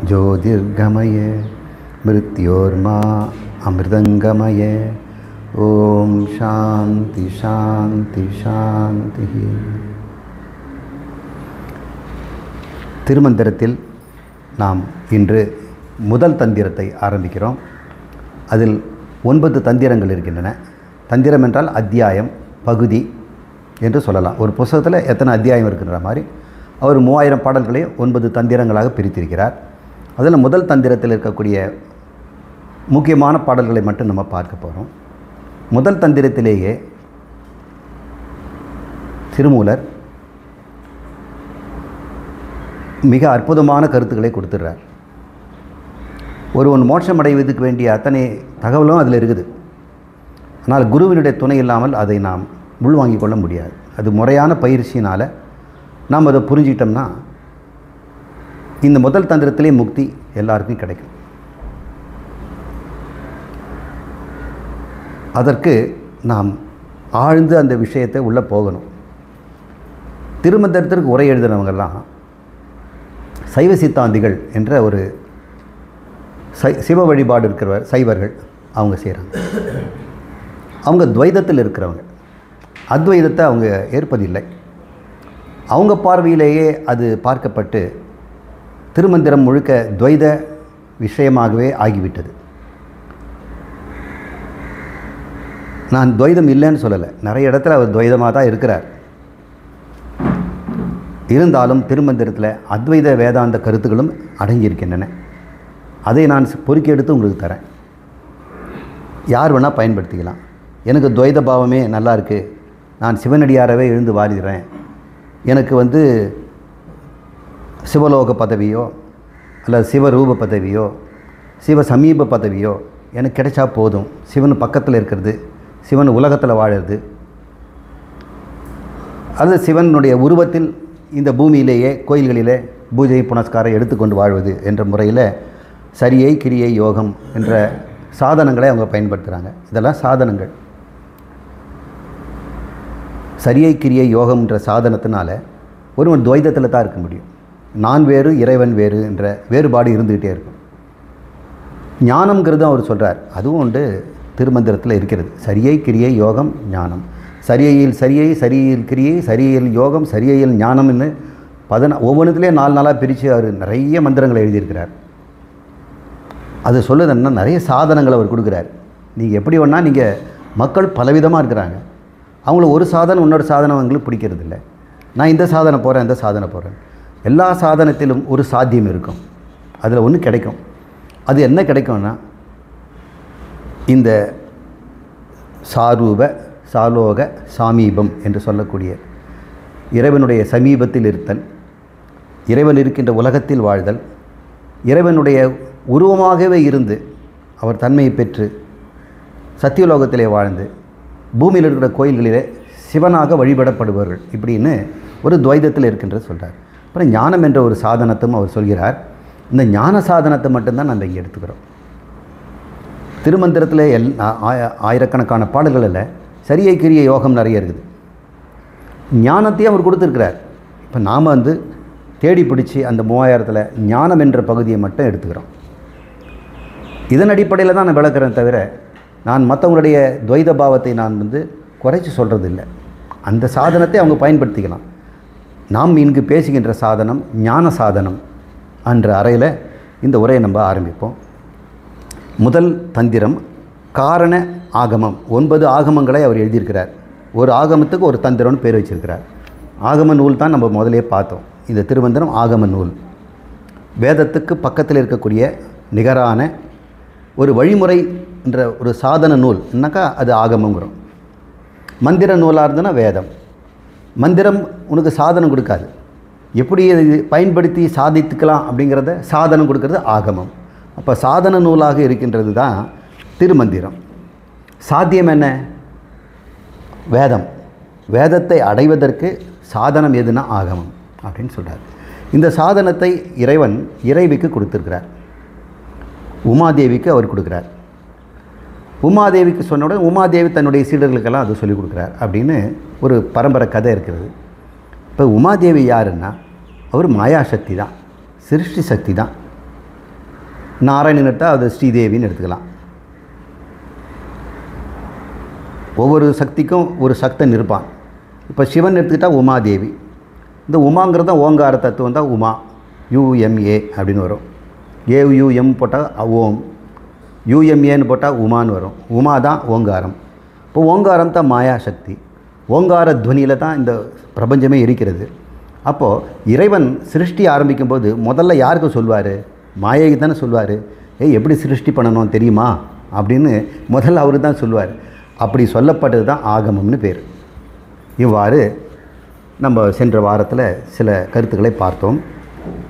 ज्योतिर्गमय मृत्योर्मा अमृतंगमय ओम शांति शांति शांति. திருமந்திரத்தில் நாம் இன்று முதல் தந்திரத்தை ஆரம்பிக்கிறோம். அதில் 9 தந்திரங்கள் இருக்கின்றன. தந்திரம் என்றால் அத்தியாயம், பகுதி என்று சொல்லலாம். ஒரு புத்தகத்தில் எத்தனை அத்தியாயம் இருக்கின்ற மாதிரி அவர் 3000 பாடல்களை 9 தந்திரங்களாக பிரித்திருக்கிறார். அதில் முதல் தந்திரத்தில் இருக்கக்கூடிய முக்கியமான பாடல்களை மட்டும் நம்ம பார்க்க போகிறோம். முதல் தந்திரத்திலேயே திருமூலர் மிக அற்புதமான கருத்துக்களை கொடுத்துடுறார். ஒருவன் மோட்சம் அடைவதற்கு வேண்டிய அத்தனை தகவலும் அதில் இருக்குது. ஆனால் குருவினுடைய துணை இல்லாமல் அதை நாம் உள்வாங்கிக் கொள்ள முடியாது. அது முறையான பயிற்சியினால் நாம் அதை புரிஞ்சிக்கிட்டோம்னா இந்த முதல் தந்திரத்திலே முக்தி எல்லாருக்கும் கிடைக்கும். அதற்கு நாம் ஆழ்ந்து அந்த விஷயத்தை உள்ளே போகணும். திருமந்திரத்திற்கு உரை எழுதினவங்கெல்லாம் சைவ சித்தாந்திகள் என்ற ஒரு சிவ வழிபாடு இருக்கிறவர் சைவர்கள் அவங்க செய்கிறாங்க. அவங்க துவைதத்தில் இருக்கிறவங்க, அத்வைதத்தை அவங்க ஏற்பதில்லை. அவங்க பார்வையிலேயே அது பார்க்கப்பட்டு திருமந்திரம் முழுக்க துவைத விஷயமாகவே ஆகிவிட்டது. நான் துவைதம் இல்லைன்னு சொல்லலை, நிறைய இடத்துல அவர் துவைதமாக தான் இருக்கிறார். இருந்தாலும் திருமந்திரத்தில் அத்வைத வேதாந்த கருத்துக்களும் அடங்கியிருக்கின்றன. அதை நான் பொறுக்கி எடுத்து உங்களுக்கு தரேன். யார் வேணால் பயன்படுத்திக்கலாம். எனக்கு துவைத பாவமே நல்லா இருக்குது, நான் சிவனடியாரவே எழுந்து வாரிடுறேன், எனக்கு சிவலோக பதவியோ அல்லது சிவரூப பதவியோ சிவ சமீப பதவியோ எனக்கு கிடைச்சா போதும், சிவன் பக்கத்தில் இருக்கிறது, சிவன் உலகத்தில் வாழறது, அது சிவனுடைய உருவத்தில் இந்த பூமியிலேயே கோயில்களிலே பூஜை புனஸ்காரம் எடுத்துக்கொண்டு வாழ்வது என்ற முறையில் சரியை கிரியை யோகம் என்ற சாதனங்களை அவங்க பயன்படுத்துகிறாங்க. இதெல்லாம் சாதனங்கள். சரியை கிரியை யோகம் என்ற சாதனத்தினால ஒருவன் துவைதத்தில் தான் இருக்க முடியும். நான் வேறு இறைவன் வேறு என்ற வேறுபாடு இருந்துக்கிட்டே இருக்கும். ஞானம்ங்கிறது அவர் சொல்கிறார், அதுவும் உண்டு திருமந்திரத்தில் இருக்கிறது. சரியை கிரியை யோகம் ஞானம், சரியையில் சரியை சரியில் கிரியை சரியையில் யோகம் சரியையில் ஞானம்னு ஒவ்வொன்றுத்துலேயே 4 நாளாக பிரித்து அவர் நிறைய மந்திரங்களை எழுதியிருக்கிறார். அது சொல்லுதுன்னா நிறைய சாதனங்களை அவர் கொடுக்குறார். நீங்கள் எப்படி வேணால் நீங்கள் மக்கள் பலவிதமாக இருக்கிறாங்க. அவங்கள ஒரு சாதனம் இன்னொரு சாதனம் அவங்களுக்கு பிடிக்கிறது இல்லை. நான் இந்த சாதனை போகிறேன் இந்த சாதனை போகிறேன். எல்லா சாதனத்திலும் ஒரு சாத்தியம் இருக்கும், அதில் ஒன்று கிடைக்கும். அது என்ன கிடைக்கும்னா இந்த சாரூப சாலோக சாமீபம் என்று சொல்லக்கூடிய இறைவனுடைய சமீபத்தில் இருத்தல், இறைவன் இருக்கின்ற உலகத்தில் வாழ்தல், இறைவனுடைய உருவமாகவே இருந்து அவர் தன்மையை பெற்று சத்தியலோகத்திலே வாழ்ந்து பூமியில் இருக்கிற கோயில்களிலே சிவனாக வழிபடப்படுபவர்கள் இப்படின்னு ஒரு துவைதத்தில் இருக்கின்ற சொல்கிறார். அப்புறம் ஞானம் என்ற ஒரு சாதனத்தும் அவர் சொல்கிறார். இந்த ஞான சாதனத்தை மட்டும்தான் நம்ம இங்கே எடுத்துக்கிறோம். திருமந்திரத்தில் ஆயிரக்கணக்கான பாடல்களில் சரியை கிரிய யோகம் நிறைய இருக்குது. ஞானத்தையும் அவர் கொடுத்துருக்கிறார். இப்போ நாம் தேடி பிடிச்சி அந்த 3000ல் ஞானம் என்ற பகுதியை மட்டும் எடுத்துக்கிறோம். இதன் அடிப்படையில் தான் நான் விளக்குறேன் தவிர நான் மற்றவங்களுடைய துவைத பாவத்தை நான் குறைச்சி சொல்கிறதில்லை. அந்த சாதனத்தை அவங்க பயன்படுத்திக்கலாம். நாம் இங்கு பேசுகின்ற சாதனம் ஞான சாதனம் என்ற அறையில் இந்த உரையை நம்ம ஆரம்பிப்போம். முதல் தந்திரம் காரண ஆகமம். 9 ஆகமங்களை அவர் எழுதியிருக்கிறார். ஒரு ஆகமத்துக்கு ஒரு தந்திரம்னு பேர் வச்சிருக்கிறார். ஆகம நூல் தான் நம்ம முதலே பார்த்தோம். இந்த திருமந்திரம் ஆகம நூல். வேதத்துக்கு பக்கத்தில் இருக்கக்கூடிய நிகரான ஒரு வழிமுறை என்ற ஒரு சாதன நூல் என்னக்கா அது ஆகமங்கிறோம். மந்திர நூலாக இருந்ததுன்னா வேதம். மந்திரம் உனக்கு சாதனம் கொடுக்காது, எப்படி இது பயன்படுத்தி சாதித்துக்கலாம் அப்படிங்கிறத சாதனம் கொடுக்கறது ஆகமம். அப்போ சாதன நூலாக இருக்கின்றது தான் திருமந்திரம். சாத்தியம் என்ன? வேதம். வேதத்தை அடைவதற்கு சாதனம் எதுனா ஆகமம் அப்படின்னு சொல்கிறார். இந்த சாதனத்தை இறைவன் இறைவிக்கு கொடுத்துருக்கிறார். உமாதேவிக்கு அவர் கொடுக்குறார். உமாதேவிக்கு சொன்ன உடனே உமாதேவி தன்னுடைய சீடர்களுக்கெல்லாம் அது சொல்லிக் கொடுக்குறார் அப்படின்னு ஒரு பரம்பரை கதை இருக்கிறது. இப்போ உமாதேவி யாருன்னா அவர் மாயாசக்தி தான், சிருஷ்டி சக்தி தான். நாராயணன் எடுத்தால் அது ஸ்ரீதேவின்னு எடுத்துக்கலாம். ஒவ்வொரு சக்திக்கும் ஒரு சக்தன் இருப்பான். இப்போ சிவன் எடுத்துக்கிட்டால் உமாதேவி. இந்த உமாங்கிறது தான் ஓங்கார தத்துவம் தான் உமா, UMA அப்படின்னு வரும். AUM போட்டால் ஓம், UMAன்னு போட்டால் உமான்னு வரும். உமா தான் ஓங்காரம். இப்போ ஓங்காரம் தான் மாயா சக்தி. ஓங்கார துவனியில் தான் இந்த பிரபஞ்சமே இருக்கிறது. அப்போது இறைவன் சிருஷ்டி ஆரம்பிக்கும்போது முதல்ல யாருக்கு சொல்வார்? மாயைக்கு தானே சொல்வார். எப்படி சிருஷ்டி பண்ணணும் தெரியுமா அப்படின்னு முதல்ல அவரு தான் சொல்லுவார். அப்படி சொல்லப்பட்டது தான் ஆகமம்னு பேர். இவ்வாறு நம்ம சென்ற வாரத்தில் சில கருத்துக்களை பார்த்தோம்.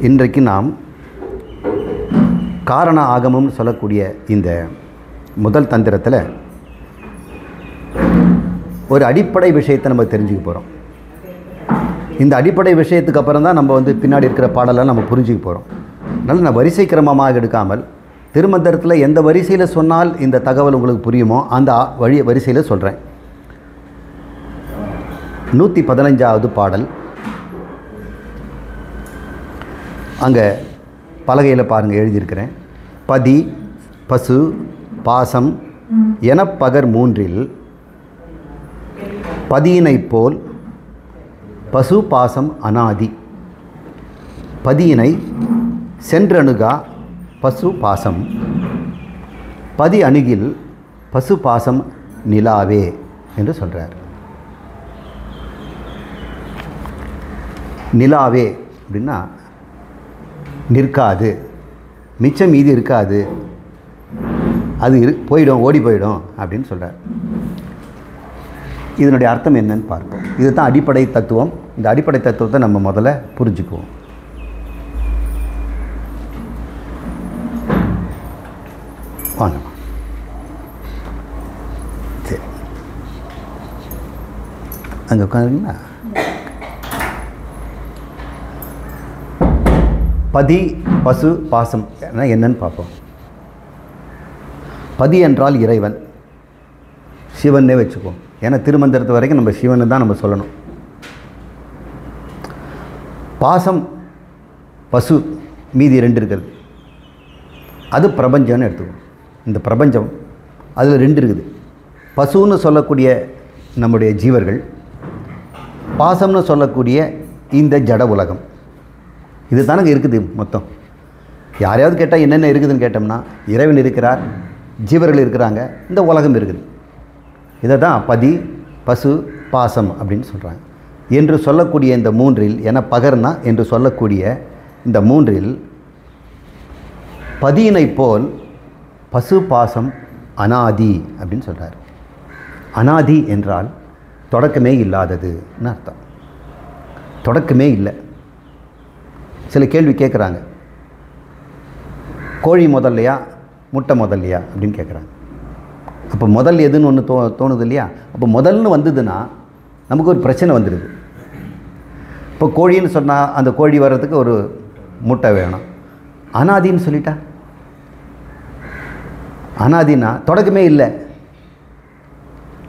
இன்றைக்கு நாம் காரண ஆகமம்னு சொல்லக்கூடிய இந்த முதல் தந்திரத்தில் ஒரு அடிப்படை விஷயத்தை நம்ம தெரிஞ்சுக்க போகிறோம். இந்த அடிப்படை விஷயத்துக்கு அப்புறம் தான் நம்ம பின்னாடி இருக்கிற பாடலாம் நம்ம புரிஞ்சுக்க போகிறோம். அதனால் நான் வரிசை கிரமமாக எடுக்காமல் திருமந்திரத்தில் எந்த வரிசையில் சொன்னால் இந்த தகவல் உங்களுக்கு புரியுமோ அந்த வரிசையில் சொல்கிறேன். 115வது பாடல். அங்கே பலகையில் பாருங்கள் எழுதியிருக்கிறேன். பதி பசு பாசம் எனப்பகர் மூன்றில் பதியினைப் போல் பசு பாசம் அனாதி. பதியினை சென்றணுகா பசு பாசம், பதி அணுகில் பசு பாசம் நிலாவே என்று சொல்கிறார். நிலாவே அப்படின்னா நிற்காது, மிச்சம் மீதி இருக்காது, அது போயிடும், ஓடி போயிடும் அப்படின்னு சொல்கிறார். இதனுடைய அர்த்தம் என்னன்னு பார்ப்போம். இதுதான் அடிப்படை தத்துவம். இந்த அடிப்படை தத்துவத்தை நம்ம முதல்ல புரிஞ்சுக்குவோம். வாங்க. சரி, அங்கே உட்காந்துங்களா? பதி பசு பாசம் என்னன்னு பார்ப்போம். பதி என்றால் இறைவன், சிவன்னே வச்சுக்குவோம். ஏன்னா திருமந்திரத்து வரைக்கும் நம்ம சிவனை தான் நம்ம சொல்லணும். பாசம் பசு, மீதி 2 இருக்கிறது, அது பிரபஞ்சம்னு எடுத்துக்குவோம். இந்த பிரபஞ்சம் அதில் 2 இருக்குது. பசுன்னு சொல்லக்கூடிய நம்முடைய ஜீவர்கள், பாசம்னு சொல்லக்கூடிய இந்த ஜட உலகம். இது தானங்க இருக்குது மொத்தம். யாரையாவது கேட்டால் என்னென்ன இருக்குதுன்னு கேட்டோம்னா இறைவன் இருக்கிறார், ஜீவர்கள் இருக்கிறாங்க, இந்த உலகம் இருக்குது. இதை தான் பதி பசு பாசம் அப்படின்னு சொல்கிறாங்க. என்று சொல்லக்கூடிய இந்த மூன்றில் என பகர்னா என்று சொல்லக்கூடிய இந்த மூன்றில் பதியினை போல் பசு பாசம் அனாதி அப்படின்னு சொல்கிறார். அனாதி என்றால் தொடக்கமே இல்லாததுன்னு அர்த்தம். தொடக்கமே இல்லை. சில கேள்வி கேட்குறாங்க, கோழி முதல்லையா முட்டை முதல்லையா அப்படின்னு கேட்குறாங்க. அப்போ முதல் எதுன்னு ஒன்று தோணுது இல்லையா? அப்போ முதல்னு வந்ததுன்னா நமக்கு ஒரு பிரச்சனை வந்துடுது. இப்போ கோழின்னு சொன்னால் அந்த கோழி வர்றதுக்கு ஒரு முட்டை வேணும். அனாதின்னு சொல்லிட்டா, அனாதினா தொடக்கமே இல்லை.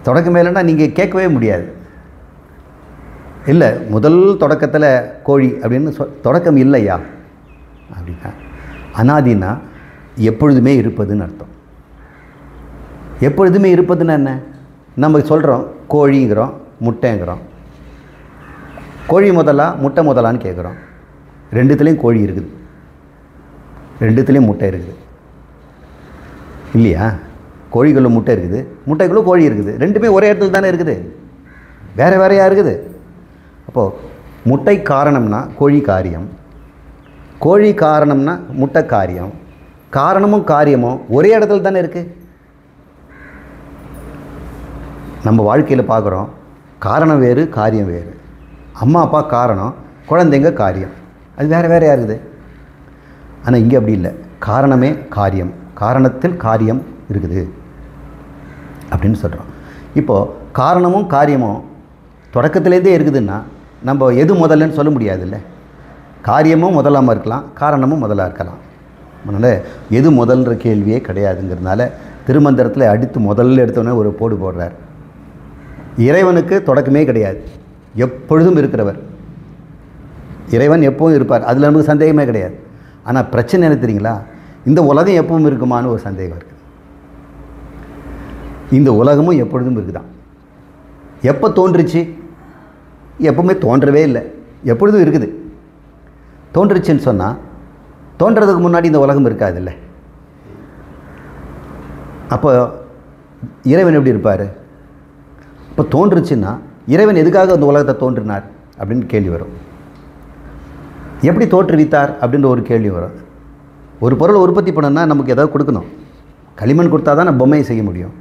தொடக்கமே இல்லைன்னா நீங்கள் கேட்கவே முடியாது. இல்லை முதல் தொடக்கத்தில் கோழி அப்படின்னு தொடக்கம் இல்லையா அப்படின்னா, அனாதினா எப்பொழுதுமே இருப்பதுன்னு அர்த்தம். எப்பொழுதுமே இருப்பதுன்னா என்ன? நம்ம சொல்கிறோம் கோழிங்கிறோம், முட்டைங்கிறோம். கோழி முதலா முட்டை முதலான்னு கேட்குறோம். 2துலேயும் கோழி இருக்குது, 2துலேயும் முட்டை இருக்குது இல்லையா? கோழிக்குள்ளே முட்டை இருக்குது, முட்டைக்குள்ளே கோழி இருக்குது. 2மே ஒரே இடத்துல தானே இருக்குது, வேறு வேறையாக இருக்குது. அப்போது முட்டை காரணம்னா கோழி காரியம், கோழி காரணம்னா முட்டை காரியம். காரணமும் காரியமும் ஒரே இடத்துல தானே இருக்குது. நம்ம வாழ்க்கையில் பார்க்குறோம், காரணம் வேறு காரியம் வேறு. அம்மா அப்பா காரணம், குழந்தைங்க காரியம், அது வேறு வேறையாக இருக்குது. ஆனால் இங்கே அப்படி இல்லை. காரணமே காரியம், காரணத்தில் காரியம் இருக்குது அப்படின்னு சொல்கிறோம். இப்போது காரணமும் காரியமும் தொடக்கத்துலேருந்தே இருக்குதுன்னா நம்ம எது முதல்லன்னு சொல்ல முடியாதுல்ல. காரியமும் முதலாமல் இருக்கலாம், காரணமும் முதலாக இருக்கலாம். அதனால் எது முதல்ன்ற கேள்வியே கிடையாதுங்கிறதுனால திருமந்திரத்தில் அடுத்து முதல்ல எடுத்தோன்னே ஒரு போடு போடுறார். இறைவனுக்கு தொடக்கமே கிடையாது, எப்பொழுதும் இருக்கிறவர். இறைவன் எப்போதும் இருப்பார், அதில் நமக்கு சந்தேகமே கிடையாது. ஆனால் பிரச்சனை என்ன தெரியுங்களா? இந்த உலகம் எப்பவும் இருக்குமான்னு ஒரு சந்தேகம் இருக்குது. இந்த உலகமும் எப்பொழுதும் இருக்குதான். எப்போ தோன்றுச்சு? எப்பவுமே தோன்றவே இல்லை, எப்பொழுதும் இருக்குது. தோன்றுச்சுன்னு சொன்னால் தோன்றதுக்கு முன்னாடி இந்த உலகம் இருக்காதுல்ல. அப்போ இறைவன் எப்படி இருப்பார்? இப்போ தோன்றுச்சுன்னா இறைவன் எதுக்காக அந்த உலகத்தை தோன்றினார் அப்படின்னு கேள்வி வரும். எப்படி தோற்றுவித்தார் அப்படின்ற ஒரு கேள்வி வரும். ஒரு பொருளை உற்பத்தி பண்ணணும்னா நமக்கு ஏதாவது கொடுக்கணும். களிமண் கொடுத்தா தான் நான் பொம்மையை செய்ய முடியும்.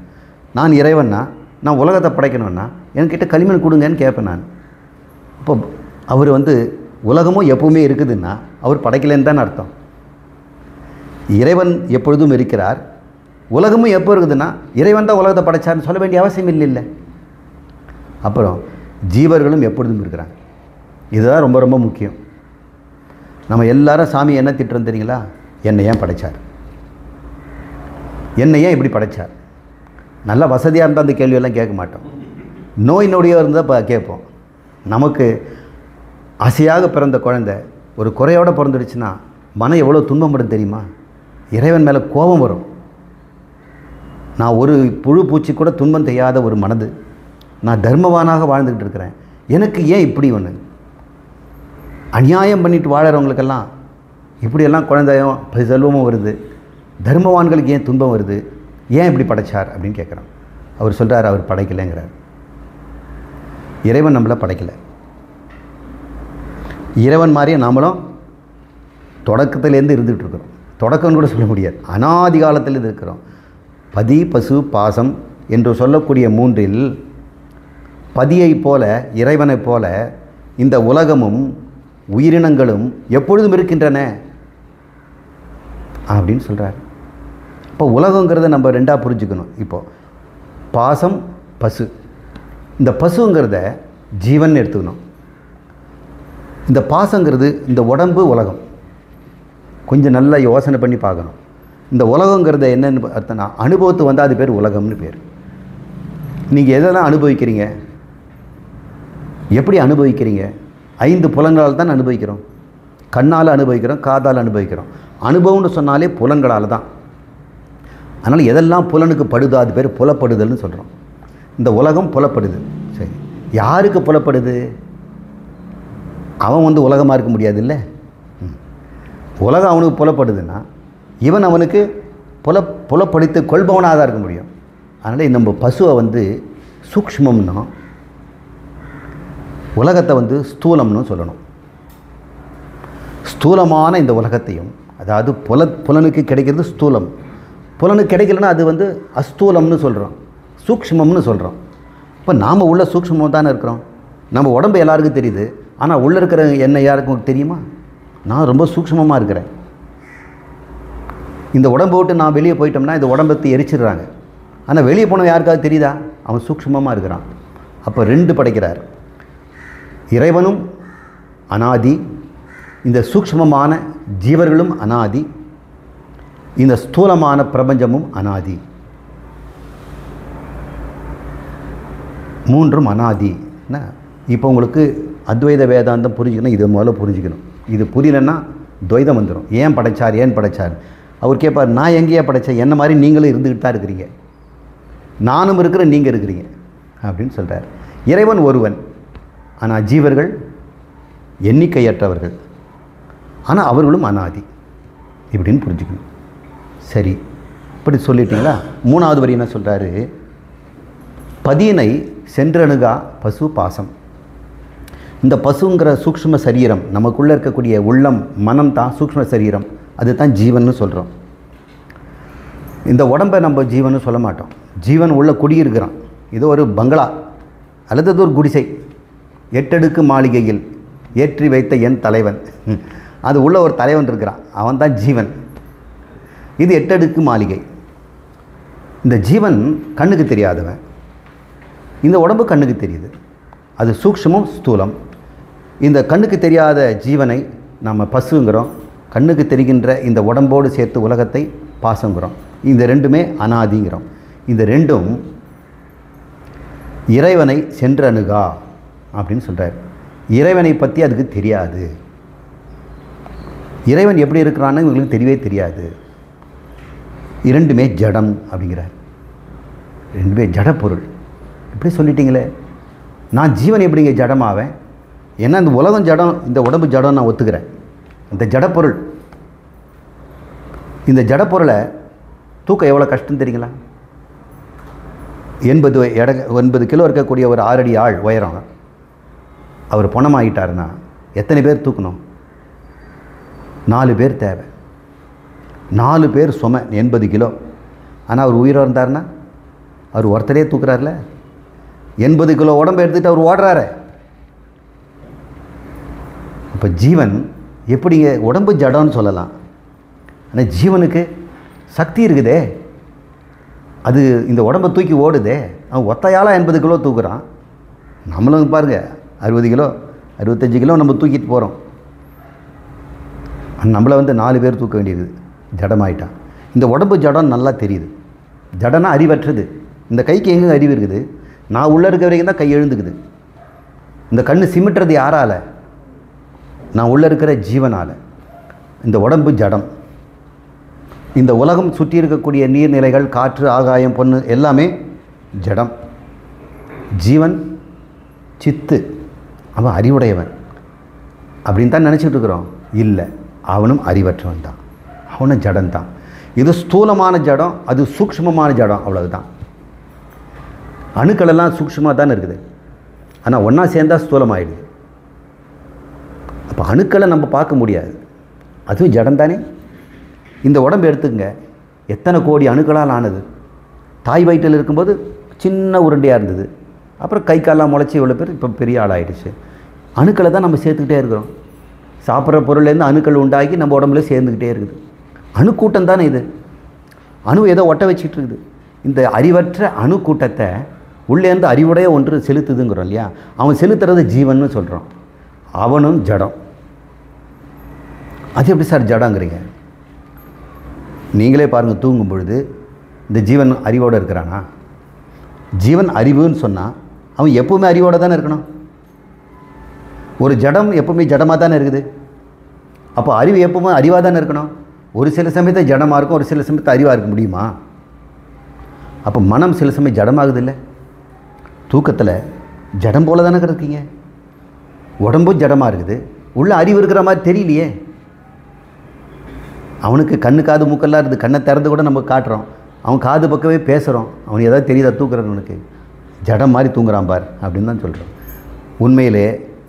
நான் இறைவன்னா, நான் உலகத்தை படைக்கணும்னா என்கிட்ட களிமண் கொடுங்கன்னு கேட்பேன் நான். இப்போ அவர் உலகமும் எப்பவுமே இருக்குதுன்னா அவர் படைக்கலைன்னு தான் அர்த்தம். இறைவன் எப்பொழுதும் இருக்கிறார், உலகமும் எப்போ இருக்குதுன்னா இறைவன் தான் உலகத்தை படைச்சார்னு சொல்ல வேண்டிய அவசியம் இல்லை. அப்புறம் ஜீவர்களும் எப்பொழுதும் இருக்கிறாங்க. இதுதான் ரொம்ப ரொம்ப முக்கியம். நம்ம எல்லாரும் சாமி என்ன திட்டுறோம் தெரியுங்களா? என்னை ஏன் படைச்சார், என்னை ஏன் இப்படி படைச்சார். நல்ல வசதியாக இருந்தால் அந்த கேள்வியெல்லாம் கேட்க மாட்டோம். நோய் நொடியாக இருந்தால் கேட்போம். நமக்கு ஆசையாக பிறந்த குழந்தை ஒரு குறையோடு பிறந்துடுச்சுன்னா மனம் எவ்வளோ துன்பப்படும் தெரியுமா? இறைவன் மேலே கோபம் வரும். நான் ஒரு புழு பூச்சி கூட துன்பம் செய்யாத ஒரு மனது, நான் தர்மவானாக வாழ்ந்துக்கிட்டு இருக்கிறேன், எனக்கு ஏன் இப்படி ஒன்று? அநியாயம் பண்ணிட்டு வாழறவங்களுக்கெல்லாம் இப்படியெல்லாம் குழந்தையும் செல்வமும் வருது, தர்மவான்களுக்கு ஏன் துன்பம் வருது, ஏன் இப்படி படைச்சார் அப்படின்னு கேட்குறான். அவர் சொல்கிறார், அவர் படைக்கலைங்கிறார். இறைவன் நம்மளை படைக்கலை. இறைவன் மாதிரியே நாமளும் தொடக்கத்திலேருந்து இருந்துகிட்டு இருக்கிறோம். தொடக்கம்னு கூட சொல்ல முடியாது, அனாதி காலத்திலேருந்து இருக்கிறோம். பதி, பசு, பாசம் என்று சொல்லக்கூடிய மூன்றில் பதியைப் போல, இறைவனைப் போல இந்த உலகமும் உயிரினங்களும் எப்பொழுதும் இருக்கின்றன அப்படின்னு சொல்கிறார். இப்போ உலகங்கிறத நம்ம ரெண்டாக புரிஞ்சுக்கணும். இப்போது பாசம், பசு. இந்த பசுங்கிறத ஜீவன் எடுத்துக்கணும். இந்த பாசங்கிறது இந்த உடம்பு உலகம். கொஞ்சம் நல்லா யோசனை பண்ணி பார்க்கணும். இந்த உலகங்கிறத என்னென்னு அர்த்தம்னா, அனுபவத்து வந்தால் அது பேர் உலகம்னு பேர். நீங்கள் எதெல்லாம் அனுபவிக்கிறீங்க, எப்படி அனுபவிக்கிறீங்க? 5 புலன்களால் தான் அனுபவிக்கிறோம். கண்ணால் அனுபவிக்கிறோம், காதால் அனுபவிக்கிறோம். அனுபவம்னு சொன்னாலே புலன்களால் தான். அதனால் எதெல்லாம் புலனுக்கு படுதோ அது பேர் புலப்படுதல்னு சொல்கிறோம். இந்த உலகம் புலப்படுது. சரி, யாருக்கு புலப்படுது? அவன் உலகமாக இருக்க முடியாது இல்லை. உலகம் அவனுக்கு புலப்படுதுன்னா இவன் அவனுக்கு புலப்படுத்தி கொள்பவனாக தான் இருக்க முடியும். அதனால் நம்ம பசுவை சூக்ஷ்மம்னா, உலகத்தை ஸ்தூலம்னு சொல்லணும். ஸ்தூலமான இந்த உலகத்தையும், அதாவது புலனுக்கு கிடைக்கிறது ஸ்தூலம், புலனுக்கு கிடைக்கலன்னா அது அஸ்தூலம்னு சொல்கிறோம், சூக்ஷ்மம்னு சொல்கிறோம். இப்போ நாம் உள்ள சூக்ஷ்மம் தானே இருக்கிறோம். நம்ம உடம்பு எல்லாருக்கும் தெரியுது, ஆனால் உள்ளே இருக்கிற என்ன யாருக்கும் தெரியுமா? நான் ரொம்ப சூக்ஷ்மமாக இருக்கிறேன். இந்த உடம்பை விட்டு நான் வெளியே போயிட்டோம்னா இந்த உடம்பத்தை எரிச்சிடுறாங்க. ஆனால் வெளியே போனவன் யாருக்காவது தெரியுதா? அவன் சூக்ஷ்மமாக இருக்கிறான். அப்போ 2 படைக்கிறார். இறைவனும் அனாதி, இந்த சூக்ஷ்மமான ஜீவர்களும் அனாதி, இந்த ஸ்தூலமான பிரபஞ்சமும் அனாதி. 3ம் அனாதி. என்ன இப்போ உங்களுக்கு அத்வைத வேதாந்தம் புரிஞ்சுக்கணும். இது முதல்ல புரிஞ்சுக்கணும். இது புரியலன்னா துவைதம் வந்துடும். ஏன் படைச்சார்? அவர் கேட்பார், நான் எங்கேயா படைத்தேன்? என்ன மாதிரி நீங்களும் இருந்துக்கிட்டு தான் இருக்கிறீங்க, நானும் இருக்கிறேன், நீங்கள் இருக்கிறீங்க அப்படின்னு சொல்கிறார். இறைவன் ஒருவன், ஆனால் ஜீவர்கள் எண்ணிக்கையற்றவர்கள், ஆனால் அவர்களும் அனாதி இப்படின்னு புரிஞ்சுக்கணும். சரி, இப்படி சொல்லிட்டீங்களா? 3வது வரி என்ன சொல்கிறாரு? பதியினை சென்றணுகா பசு பாசம். இந்த பசுங்கிற சூக்ஷ்ம சரீரம், நமக்குள்ளே இருக்கக்கூடிய உள்ளம், மனம் தான் சூக்ஷ்ம சரீரம், அது தான் ஜீவன்னு சொல்கிறோம். இந்த உடம்பை நம்ம ஜீவன்னு சொல்ல மாட்டோம். ஜீவன் உள்ள குடியிருக்கிறான். இது ஒரு பங்களா அல்லது அது ஒரு குடிசை, 8 அடுக்கு மாளிகையில் ஏற்றி வைத்த என் தலைவன், அது உள்ள ஒரு தலைவன் இருக்கிறான், அவன் தான் ஜீவன். இது 8 அடுக்கு மாளிகை. இந்த ஜீவன் கண்ணுக்கு தெரியாதவன், இந்த உடம்பு கண்ணுக்கு தெரியுது, அது சூக்ஷ்மம் ஸ்தூலம். இந்த கண்ணுக்கு தெரியாத ஜீவனை நம்ம பசுங்கிறோம், கண்ணுக்கு தெரிகின்ற இந்த உடம்போடு சேர்த்து உலகத்தை பாசங்கிறோம். இந்த 2மே அனாதிங்கிறோம். இந்த 2ம் இறைவனை சென்றணுகா அப்படின்னு சொல்கிறார். இறைவனை பற்றி அதுக்கு தெரியாது. இறைவன் எப்படி இருக்கிறான்னு இவங்களுக்கு தெரியவே தெரியாது. இரண்டுமே ஜடம் அப்படிங்கிறார். ரெண்டுமே ஜடப்பொருள். இப்படி சொல்லிட்டீங்களே, நான் ஜீவன் எப்படிங்க ஜடமாவேன்? ஏன்னா இந்த உலகம் ஜடம், இந்த உடம்பு ஜடம் நான் ஒத்துக்கிறேன். இந்த ஜடப்பொருள், இந்த ஜடப்பொருளை தூக்கம் எவ்வளோ கஷ்டம் தெரியுங்களா? 80 கிலோ இருக்கக்கூடிய ஒரு 6 அடி ஆள் உயரம் அவர் பணமாகிட்டாருன்னா எத்தனை பேர் தூக்கணும்? 4 பேர் தேவை. 4 பேர் சுமை 80 கிலோ. ஆனால் அவர் உயிரோடு இருந்தார்னா அவர் ஒருத்தரே தூக்குறாருல. 80 கிலோ உடம்பை எடுத்துகிட்டு அவர் ஓடுறாரு. இப்போ ஜீவன் எப்படிங்க? உடம்பு ஜடம்னு சொல்லலாம், ஆனால் ஜீவனுக்கு சக்தி இருக்குதே. அது இந்த உடம்பை தூக்கி ஓடுதே. அவன் ஒத்தையால் 80 கிலோ தூக்குறான். நம்மளும் பாருங்கள் 60 கிலோ 65 கிலோ நம்ம தூக்கிட்டு போகிறோம். நம்மளை 4 பேர் தூக்க வேண்டியது. ஜடமாயிட்டான். இந்த உடம்பு ஜடம் நல்லா தெரியுது. ஜடனா அறிவற்றது. இந்த கைக்கு எங்கே அறிவு இருக்குது? நான் உள்ளே இருக்க வரைக்கும் தான் கை எழுந்துக்குது. இந்த கண்ணு சிமிட்டுறது யாரால? நான் உள்ளே இருக்கிற ஜீவனால். இந்த உடம்பு ஜடம். இந்த உலகம் சுற்றி இருக்கக்கூடிய நீர்நிலைகள், காற்று, ஆகாயம், பொண்ணு எல்லாமே ஜடம். ஜீவன் சித்து, அவன் அறிவுடையவன் அப்படின்னு தான் நினச்சிட்டு இருக்கிறோம். இல்லை, அவனும் அறிவற்றவன் தான், அவனும் ஜடம்தான். இது ஸ்தூலமான ஜடம், அது சூக்ஷ்மமான ஜடம், அவ்வளவுதான். அணுக்களெல்லாம் சூக்ஷ்மமாக தான் இருக்குது, ஆனால் ஒன்றா சேர்ந்தால் ஸ்தூலமாகிடுது. அப்போ அணுக்களை நம்ம பார்க்க முடியாது, அதுவும் ஜடம் தானே. இந்த உடம்பு எடுத்துக்கங்க, எத்தனை கோடி அணுக்களால் ஆனது. தாய் வயிற்றில் இருக்கும்போது சின்ன உருண்டையாக இருந்தது, அப்புறம் கை காலெலாம் முளைச்சி இவ்வளோ பேர் இப்போ பெரிய ஆளாகிடுச்சு. அணுக்களை தான் நம்ம சேர்த்துக்கிட்டே இருக்கிறோம். சாப்பிட்ற பொருள்லேருந்து அணுக்கள் உண்டாக்கி நம்ம உடம்புல சேர்ந்துக்கிட்டே இருக்குது. அணுக்கூட்டம் தானே இது. அணு ஏதோ ஒட்ட வச்சுட்டு இருக்குது. இந்த அறிவற்ற அணுக்கூட்டத்தை உள்ளேருந்து அறிவுடைய ஒன்று செலுத்துதுங்கிறோம் இல்லையா? அவன் செலுத்துறது ஜீவன்னு சொல்கிறோம். அவனும் ஜடம். அது எப்படி சார் ஜடங்கிறீங்க? நீங்களே பாருங்கள், தூங்கும் பொழுது இந்த ஜீவன் அறிவோடு இருக்கிறானா? ஜீவன் அறிவுன்னு சொன்னால் அவன் எப்பவுமே அறிவோடு தானே இருக்கணும். ஒரு ஜடம் எப்பவுமே ஜடமாக தானே இருக்குது. அப்போ அறிவு எப்பவுமே அறிவாக தானே இருக்கணும். ஒரு சில சமயத்தை ஜடமாக இருக்கும், ஒரு சில சமயத்தை அறிவாக இருக்க முடியுமா? அப்போ மனம் சில சமயம் ஜடமாகுது இல்லை? தூக்கத்தில் ஜடம் போல தானே இருக்கீங்க. உடம்பும் ஜடமாக இருக்குது, உள்ள அறிவு இருக்கிற மாதிரி தெரியலையே. அவனுக்கு கண்ணு காது மூக்கெல்லாம் இருக்குது, கண்ணை திறந்து கூட நம்ம காட்டுறோம், அவன் காது பக்கமே பேசுகிறோம், அவனுக்கு ஏதாவது தெரியுதா தூக்குறவனுக்கு? ஜடம் மாதிரி தூங்குறான் பார் அப்படின்னு தான் சொல்கிறோம். உண்மையிலே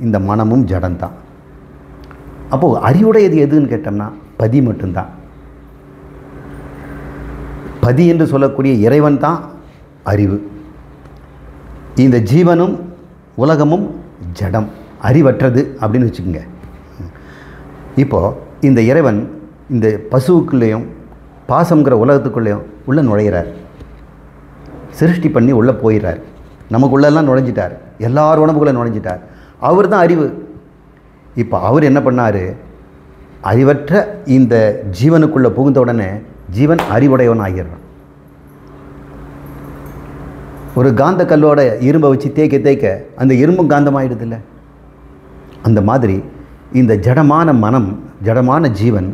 இந்த மனமும் ஜடம்தான். அப்போது அறிவுடையது எதுன்னு கேட்டோம்னா பதி மட்டும்தான். பதி என்று சொல்லக்கூடிய இறைவன் தான் அறிவு. இந்த ஜீவனும் உலகமும் ஜடம், அறிவற்றது அப்படின்னு வச்சுக்கோங்க. இப்போது இந்த இறைவன் இந்த பசுவுக்குள்ளேயும் பாசங்கிற உலகத்துக்குள்ளேயும் உள்ளே நுழையிறார். சிருஷ்டி பண்ணி உள்ளே போயிடுறார். நமக்குள்ளெல்லாம் நுழைஞ்சிட்டார், எல்லார் உடம்புக்குள்ளே நுழைஞ்சிட்டார். அவர் தான் அறிவு. இப்போ அவர் என்ன பண்ணார்? அறிவற்ற இந்த ஜீவனுக்குள்ளே புகுந்த உடனே ஜீவன் அறிவுடையவன் ஆகிடுறான். ஒரு காந்த கல்லோட இரும்பை வச்சு தேய்க்க தேய்க்க அந்த இரும்பும் காந்தமாகிடுது இல்லை? அந்த மாதிரி இந்த ஜடமான மனம், ஜடமான ஜீவன்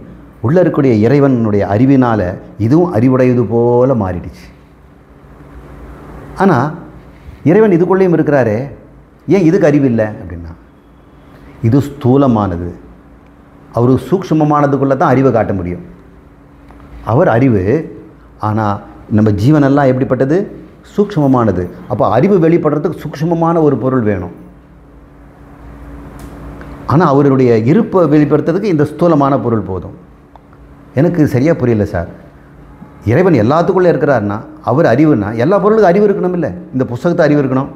உள்ளே இருக்கக்கூடிய இறைவனுடைய அறிவினால் இதுவும் அறிவுடையது போல மாறிடுச்சு. ஆனால் இறைவன் இதுக்குள்ளேயும் இருக்கிறாரே, ஏன் இதுக்கு அறிவு இல்லை அப்படின்னா, இது ஸ்தூலமானது. அவர் சூக்ஷ்மமானதுக்குள்ளே தான் அறிவை காட்ட முடியும். அவர் அறிவு, ஆனால் நம்ம ஜீவனெல்லாம் எப்படிப்பட்டது? சூக்ஷ்மமானது. அப்போ அறிவு வெளிப்படுறதுக்கு சூக்ஷ்மமான ஒரு பொருள் வேணும். ஆனால் அவருடைய இருப்பை வெளிப்படுத்துறதுக்கு இந்த ஸ்தூலமான பொருள் போதும். எனக்கு சரியாக புரியல சார். இறைவன் எல்லாத்துக்குள்ளே இருக்கிறாருன்னா அவர் அறிவுன்னா எல்லா பொருளுக்கும் அறிவு இருக்கணும் இல்லை? இந்த புஸ்தகத்தை அறிவு இருக்கணும்,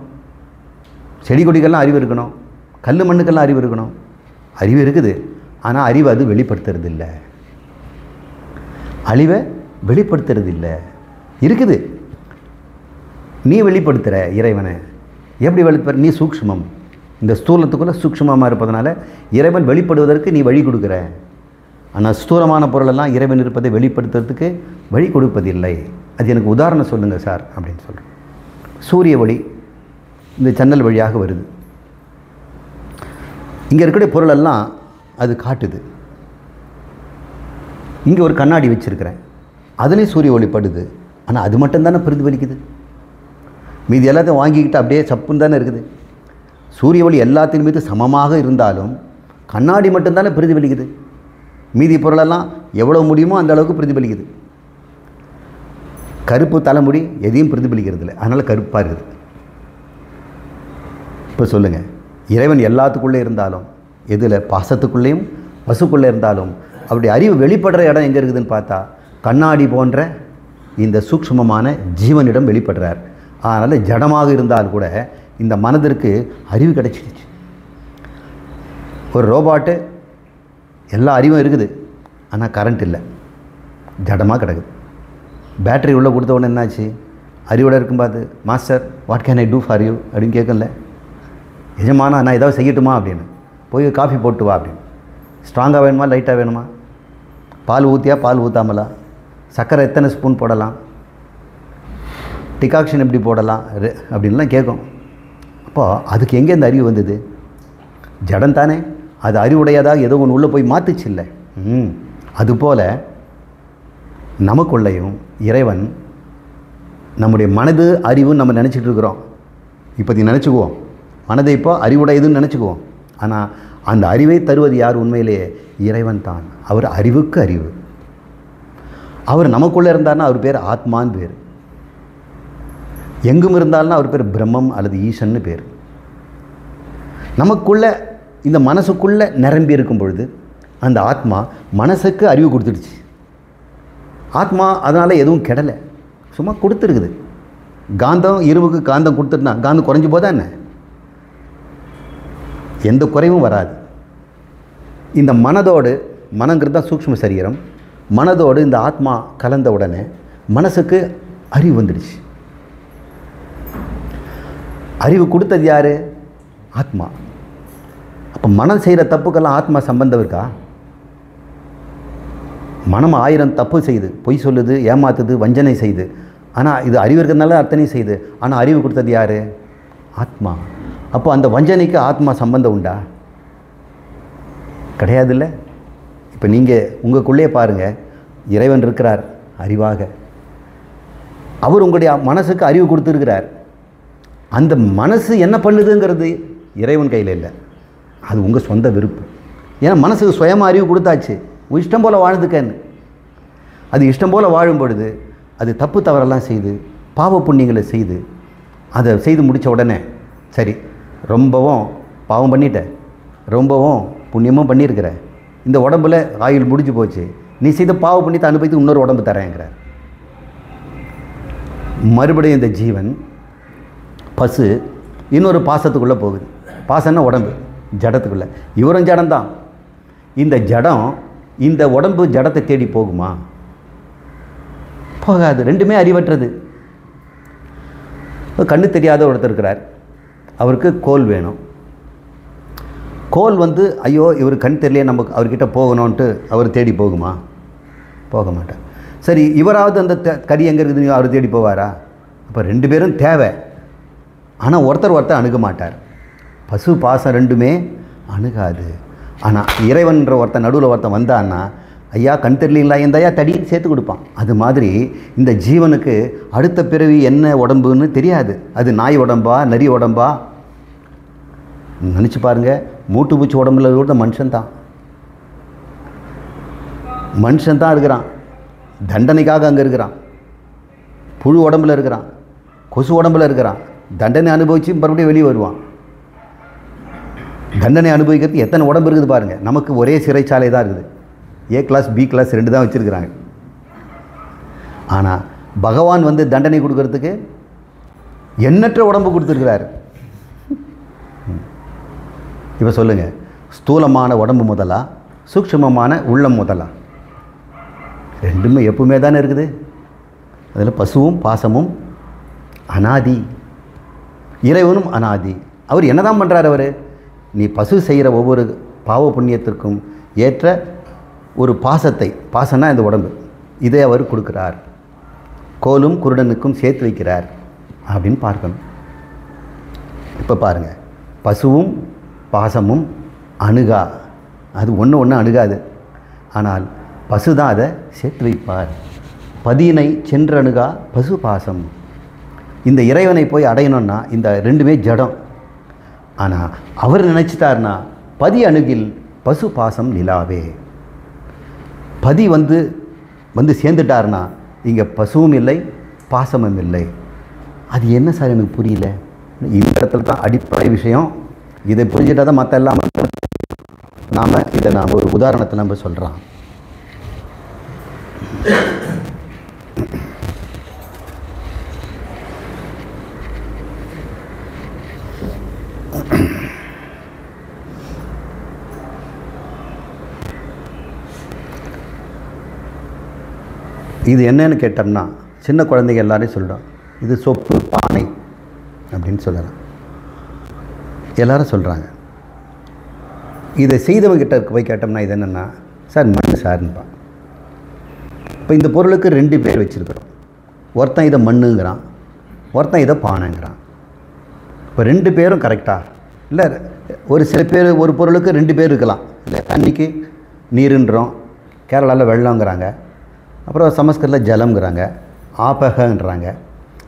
செடி கொடிகள்லாம் அறிவு இருக்கணும், கல் மண்ணுக்கெல்லாம் அறிவு இருக்கணும். அறிவு இருக்குது, ஆனால் அறிவு அது வெளிப்படுத்துறது இல்லை. அழிவை வெளிப்படுத்துறது இல்லை. இருக்குது, நீ வெளிப்படுத்துகிற இறைவனை எப்படி வெளிப்படுற? நீ சூக்ஷ்மம், இந்த ஸ்தூலத்துக்குள்ளே சூக்ஷ்மமாக இருப்பதனால இறைவன் வெளிப்படுவதற்கு நீ வழி கொடுக்குற. ஆனால் ஸ்தூலமான பொருளெல்லாம் இறைவன் இருப்பதை வெளிப்படுத்துறதுக்கு வழி கொடுப்பதில்லை. அது எனக்கு உதாரணம் சொல்லுங்கள் சார் அப்படின்னு சொல்கிறேன். சூரிய ஒளி இந்த ஜன்னல் வழியாக வருது. இங்கே இருக்கக்கூடிய பொருளெல்லாம் அது காட்டுது. இங்கே ஒரு கண்ணாடி வச்சுருக்கிறேன், அதுலேயும் சூரிய ஒளிப்படுது. ஆனால் அது மட்டும்தானே பிரதிபலிக்குது. மீதி எல்லாத்தையும் வாங்கிக்கிட்டு அப்படியே சப்புன்னு தானே இருக்குது. சூரிய ஒளி எல்லாத்தின் மீது சமமாக இருந்தாலும் கண்ணாடி மட்டும்தானே பிரதிபலிக்குது. மீதி பொருளெல்லாம் எவ்வளோ முடியுமோ அந்த அளவுக்கு பிரதிபலிக்குது. கருப்பு தலைமுடி எதையும் பிரதிபலிக்கிறது இல்லை, அதனால் கருப்பாக இருக்குது. இப்போ சொல்லுங்கள், இறைவன் எல்லாத்துக்குள்ளே இருந்தாலும், எதில் பாசத்துக்குள்ளேயும் பசுக்குள்ளே இருந்தாலும், அப்படி அறிவு வெளிப்படுற இடம் எங்கே இருக்குதுன்னு பார்த்தா கண்ணாடி போன்ற இந்த சூக்ஷ்மமான ஜீவனிடம் வெளிப்படுறார். அதனால் ஜடமாக இருந்தால் கூட இந்த மனதிற்கு அறிவு கிடைச்சிடுச்சு. ஒரு ரோபாட்டு எல்லா அறிவும் இருக்குது, ஆனால் கரண்ட் இல்லை, ஜடமாக கிடக்குது. பேட்டரி உள்ளே கொடுத்த உடனே என்னாச்சு? அறிவோட இருக்கும் பார்த்து, master what can I do for you அப்படின்னு கேட்கல. எஜமானா நான் ஏதாவது செய்யட்டுமா அப்படின்னு, போய் காஃபி போட்டு வா அப்படின்னு. ஸ்ட்ராங்காக வேணுமா லைட்டாக வேணுமா, பால் ஊற்றியா பால் ஊற்றாமலா, சர்க்கரை எத்தனை ஸ்பூன் போடலாம், டிகாக்ஷன் எப்படி போடலாம் அப்படின்லாம் கேட்கும். அப்போது அதுக்கு எங்கே இந்த அறிவு வந்தது? ஜடம் தானே, அது அறிவுடையதாக ஏதோ ஒன்று உள்ளே போய் மாற்றுச்சு இல்லை. அதுபோல் நமக்குள்ளேயும் இறைவன் நம்முடைய மனது அறிவுன்னு நம்ம நினச்சிட்டு இருக்கிறோம். இப்போதைக்கு நினச்சிக்குவோம், மனதை இப்போ அறிவுடையதுன்னு நினச்சிக்குவோம். ஆனால் அந்த அறிவை தருவது யார்? உண்மையிலேயே இறைவன் தான். அவர் அறிவுக்கு அறிவு. அவர் நமக்குள்ளே இருந்தார்னா அவர் பேர் ஆத்மான்னு பேர். எங்கும் இருந்தால்னா அவர் பேர் பிரம்மம் அல்லது ஈசன்னு பேர். நமக்குள்ளே இந்த மனசுக்குள்ளே நிரம்பி இருக்கும் பொழுது அந்த ஆத்மா மனசுக்கு அறிவு கொடுத்துடுச்சு. ஆத்மா அதனால் எதுவும் கெடலை, சும்மா கொடுத்துருக்குது. காந்தம் இரும்புக்கு காந்தம் கொடுத்துட்டுனா காந்தம் குறைஞ்சி போதா என்ன? எந்த குறைவும் வராது. இந்த மனதோடு, மனங்கிறது தான் சூக்ஷ்ம சரீரம், மனதோடு இந்த ஆத்மா கலந்த உடனே மனசுக்கு அறிவு வந்துடுச்சு. அறிவு கொடுத்தது யார்? ஆத்மா. அப்போ மனம் செய்கிற தப்புக்கெல்லாம் ஆத்மா சம்பந்தம் இருக்கா? மனம் 1000 தப்பு செய்யுது, பொய் சொல்லுது, ஏமாத்துது, வஞ்சனை செய்யுது. ஆனால் இது அறிவு இருக்கிறதுனால அத்தனையும் செய்யுது. ஆனால் அறிவு கொடுத்தது யார்? ஆத்மா. அப்போ அந்த வஞ்சனைக்கு ஆத்மா சம்பந்தம் உண்டா? கிடையாது இல்லை. இப்போ நீங்கள் உங்களுக்குள்ளே பாருங்கள், இறைவன் இருக்கிறார் அறிவாக. அவர் உங்களுடைய மனசுக்கு அறிவு கொடுத்துருக்கிறார். அந்த மனசு என்ன பண்ணுதுங்கிறது இறைவன் கையில் இல்லை, அது உங்கள் சொந்த விருப்பம். ஏன்னா மனசுக்கு சுயமாக அறிவு கொடுத்தாச்சு, இஷ்டம் போல் வாழ்ந்துக்கன்னு. அது இஷ்டம் போல் வாழும் பொழுது அது தப்பு தவறெல்லாம் செய்து பாவ புண்ணியங்களை செய்து அதை செய்து முடித்த உடனே சரி, ரொம்பவும் பாவம் பண்ணிட்டேன், ரொம்பவும் புண்ணியமும் பண்ணியிருக்கிற, இந்த உடம்பில் ஆயுள் முடிஞ்சு போச்சு, நீ செய்த பாவ புண்ணியத்தை அனுபவித்து இன்னொரு உடம்பு தரேங்கிறார். மறுபடியும் இந்த ஜீவன் பசு இன்னொரு பாசத்துக்குள்ளே போகுது. பாசம்னா உடம்பு, ஜடத்துக்குள்ளே. இவரும் ஜடம்தான். இந்த ஜடம் இந்த உடம்பு ஜடத்தை தேடி போகுமா? போகாது. ரெண்டுமே அறிவற்றது. கண்ணு தெரியாத ஒருத்தர் இருக்கிறார், அவருக்கு கோல் வேணும். கோல் வந்து ஐயோ இவர் கண் தெரியலையே, நம்ம அவர்கிட்ட போகணுன்ட்டு அவர் தேடி போகுமா? போக மாட்டார். சரி, இவராவது அந்த கறி எங்கே இருக்குதுன்னு அவர் தேடி போவாரா? அப்போ 2 பேரும் தேவை. ஆனால் ஒருத்தர் அணுக மாட்டார். பசு பாசம் ரெண்டுமே அணுகாது. ஆனால் இறைவன்ற ஒருத்தன் நடுவில் ஒருத்தன் வந்தான்னா, ஐயா கண் தெரியலீங்களா, இந்த ஐயா தடின்னு சேர்த்து கொடுப்பான். அது மாதிரி இந்த ஜீவனுக்கு அடுத்த பிறவி என்ன உடம்புன்னு தெரியாது. அது நாய் உடம்பா நரி உடம்பா? நினச்சி பாருங்கள், மூட்டு பூச்சி உடம்புல கூட மனுஷன்தான். மனுஷன்தான் இருக்கிறான், தண்டனைக்காக அங்கே இருக்கிறான். புழு உடம்புல இருக்கிறான், கொசு உடம்புல இருக்கிறான். தண்டனை அனுபவித்து மறுபடியும் வெளியே வருவான். தண்டனை அனுபவிக்கிறதுக்கு எத்தனை உடம்பு இருக்குது பாருங்கள். நமக்கு ஒரே சிறைச்சாலை தான் இருக்குது. A கிளாஸ் B கிளாஸ் 2 தான் வச்சுருக்கிறாங்க. ஆனால் பகவான் வந்து தண்டனை கொடுக்கறதுக்கு எண்ணற்ற உடம்பு கொடுத்துருக்கிறார். இப்போ சொல்லுங்கள், ஸ்தூலமான உடம்பு முதலா சூக்ஷ்மமான உள்ளம் முதலா? ரெண்டுமே எப்பவுமே தானே இருக்குது. அதில் பசுவும் பாசமும் அனாதி, இறைவனும் அனாதி. அவர் என்ன தான் பண்ணுறார்? அவர் நீ பசு செய்கிற ஒவ்வொரு பாவ புண்ணியத்திற்கும் ஏற்ற ஒரு பாசத்தை, பாசம்னா இந்த உடம்பு, இதை அவர் கொடுக்குறார். கோலும் குருடனுக்கும் சேர்த்து வைக்கிறார் அப்படின்னு பார்க்கணும். இப்போ பாருங்கள், பசுவும் பாசமும் அணுகா, அது ஒன்று அணுகாது. ஆனால் பசு தான் அதை சேர்த்து வைப்பார். பதியினை சென்றணுகா பசு பாசம். இந்த இறைவனை போய் அடையணும்னா இந்த ரெண்டுமே ஜடம். ஆனால் அவர் நினச்சிட்டார்னா பதி அணுகில் பசு பாசம் நிலாவே. பதி வந்து சேர்ந்துட்டார்னா இங்கே பசுவும் இல்லை பாசமும் இல்லை. அது என்ன சார் எனக்கு புரியல. இந்த இடத்துல தான் அடிப்படை விஷயம். இதை புரிஞ்சுட்டா தான் மற்ற எல்லாம் நாம் ஒரு உதாரணத்தை நம்ம சொல்கிறோம். இது என்னன்னு கேட்டோம்னா சின்ன குழந்தைங்க எல்லாரையும் சொல்கிறோம், இது சொப்பு பானை அப்படின்னு சொல்லலாம். எல்லாரும் சொல்கிறாங்க. இதை செய்தவங்கிட்ட போய் கேட்டோம்னா இது என்னென்னா, சார் மண் சார்னுப்பா. இப்போ இந்த பொருளுக்கு 2 பேர் வச்சுருக்கிறோம். ஒருத்தன் இதை மண்ணுங்கிறான், ஒருத்தன் இதை பானைங்கிறான். இப்போ 2 பேரும் கரெக்டாக இல்லை. ஒரு சில பேர் ஒரு பொருளுக்கு 2 பேர் இருக்கலாம். இல்லை, தண்ணிக்கு நீருன்றோம், கேரளாவில் வெள்ளங்கிறாங்க, அப்புறம் சமஸ்கிருதத்தில் ஜலம்ங்கிறாங்க, ஆபகன்றாங்க.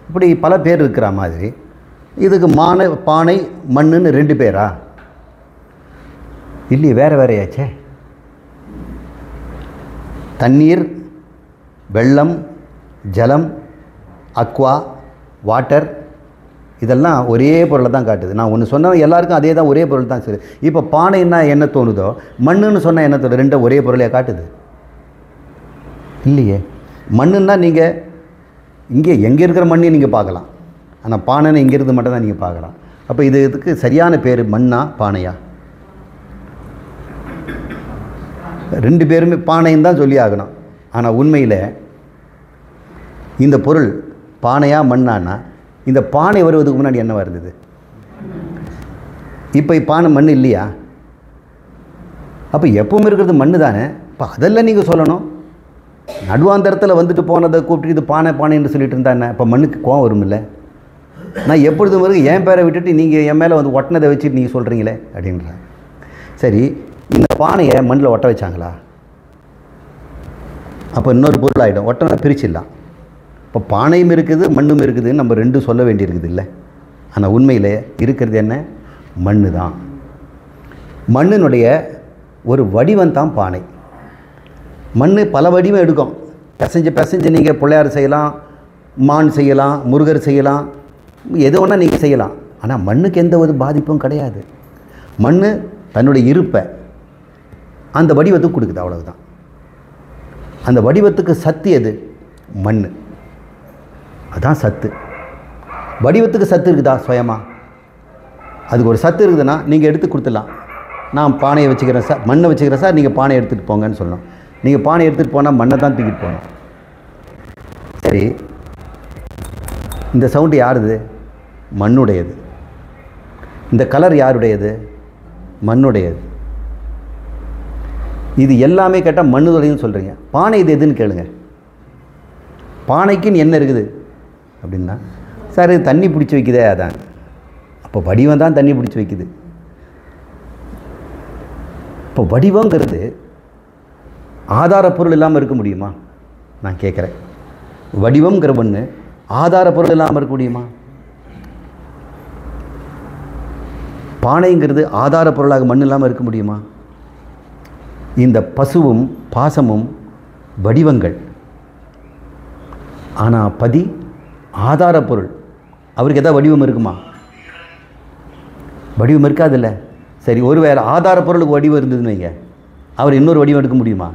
இப்படி பல பேர் இருக்கிற மாதிரி இதுக்கு பானை மண்ணுன்னு 2 பேரா? இல்லையே, வேறு வேறையாச்சே. தண்ணீர், வெள்ளம், ஜலம், அக்வா, வாட்டர் இதெல்லாம் ஒரே பொருளை தான் காட்டுது. நான் ஒன்று சொன்னால் எல்லாருக்கும் அதே தான், ஒரே பொருள் தான். சரி, இப்போ பானைன்னா என்ன தோணுதோ, மண்ணுன்னு சொன்னால் என்ன தோணுது? 2 ஒரே பொருளையாக காட்டுது இல்லையே. மண்ணுன்னா நீங்கள் இங்கே எங்கே இருக்கிற மண்ணையும் நீங்கள் பார்க்கலாம், ஆனால் பானைன்னு இங்கே இருந்து மட்டும் தான் நீங்கள் பார்க்கலாம். அப்போ இதுக்கு சரியான பேர் மண்ணா பானையா? 2 பேருமே பானைன்னு தான் சொல்லி ஆகணும். ஆனால் உண்மையில் இந்த பொருள் பானையா மண்ணான்னா, இந்த பானை வருவதுக்கு முன்னாடி என்ன வருது? இப்போ பானை மண் இல்லையா? அப்போ எப்பவும் இருக்கிறது மண்ணு தானே. இப்போ அதெல்லாம் நீங்கள் சொல்லணும். நடுவாந்தரத்தில் வந்துட்டு போனதை கூப்பிட்டு இது பானை பானைன்னு சொல்லிட்டு இருந்தா என்ன? இப்போ மண்ணுக்கு கோவம் வரும் இல்லை? நான் எப்பொழுதும் வரைக்கும் என் பேரை விட்டுட்டு நீங்கள் என் மேலே வந்து ஒட்டினதை வச்சுட்டு நீங்கள் சொல்கிறீங்களே அப்படின்ற. சரி, இந்த பானையை மண்ணில் ஒட்ட வச்சாங்களா? அப்போ இன்னொரு பொருள் ஆகிடும். ஒட்டனை பிரிச்சிடலாம். இப்போ பானையும் இருக்குது மண்ணும் இருக்குதுன்னு நம்ம 2 சொல்ல வேண்டியிருக்குது இல்லை? ஆனால் உண்மையில் இருக்கிறது என்ன? மண்ணு தான். மண்ணினுடைய ஒரு வடிவம் தான் பானை. மண் பல வடிவம் எடுக்கும். பிசைஞ்சு நீங்கள் பிள்ளையார் செய்யலாம், மான் செய்யலாம், முருகர் செய்யலாம், எது வேணால் நீங்கள் செய்யலாம். ஆனால் மண்ணுக்கு எந்த ஒரு பாதிப்பும் கிடையாது. மண் தன்னுடைய இருப்பை அந்த வடிவத்துக்கு கொடுக்குது, அவ்வளவுதான். அந்த வடிவத்துக்கு சத்து எது? மண். அதான் சத்து. வடிவத்துக்கு சத்து இருக்குதா? சுயமாக அதுக்கு ஒரு சத்து இருக்குதுன்னா நீங்கள் எடுத்து கொடுத்துடலாம். நான் பானையை வச்சுக்கிறேன் சார், மண்ணை வச்சுக்கிறேன் சார், நீங்கள் பானையை எடுத்துகிட்டு போங்கன்னு சொல்லணும். நீங்கள் பானை எடுத்துகிட்டு போனால் மண்ணை தான் தூக்கிட்டு போகணும். சரி, இந்த சவுண்டு யாருது? மண்ணுடையது. இந்த கலர் யாருடையது? மண்ணுடையது. இது எல்லாமே கேட்டால் மண்ணுடையதுன்னு சொல்கிறீங்க. பானை இது எதுன்னு கேளுங்க. பானைக்குன்னு என்ன இருக்குது அப்படின்னா, சார் இது தண்ணி பிடிச்சி வைக்குதே, அதான். அப்போ வடிவம் தான் தண்ணி பிடிச்சி வைக்குது. இப்போ வடிவங்கிறது ஆதார பொருள் இல்லாமல் இருக்க முடியுமா? நான் கேட்குறேன். வடிவம்ங்கிற ஒன்று ஆதார பொருள் இல்லாமல் இருக்க முடியுமா? பானைங்கிறது ஆதார பொருளாக மண் இல்லாமல் இருக்க முடியுமா? இந்த பசுவும் பாசமும் வடிவங்கள். ஆனால் பதி ஆதார பொருள். அவருக்கு எதாவது வடிவம் இருக்குமா? வடிவம் இருக்காதில்ல. சரி, ஒருவேளை ஆதார பொருளுக்கு வடிவம் இருந்ததுன்னு வைங்க, அவர் இன்னொரு வடிவம் எடுக்க முடியுமா?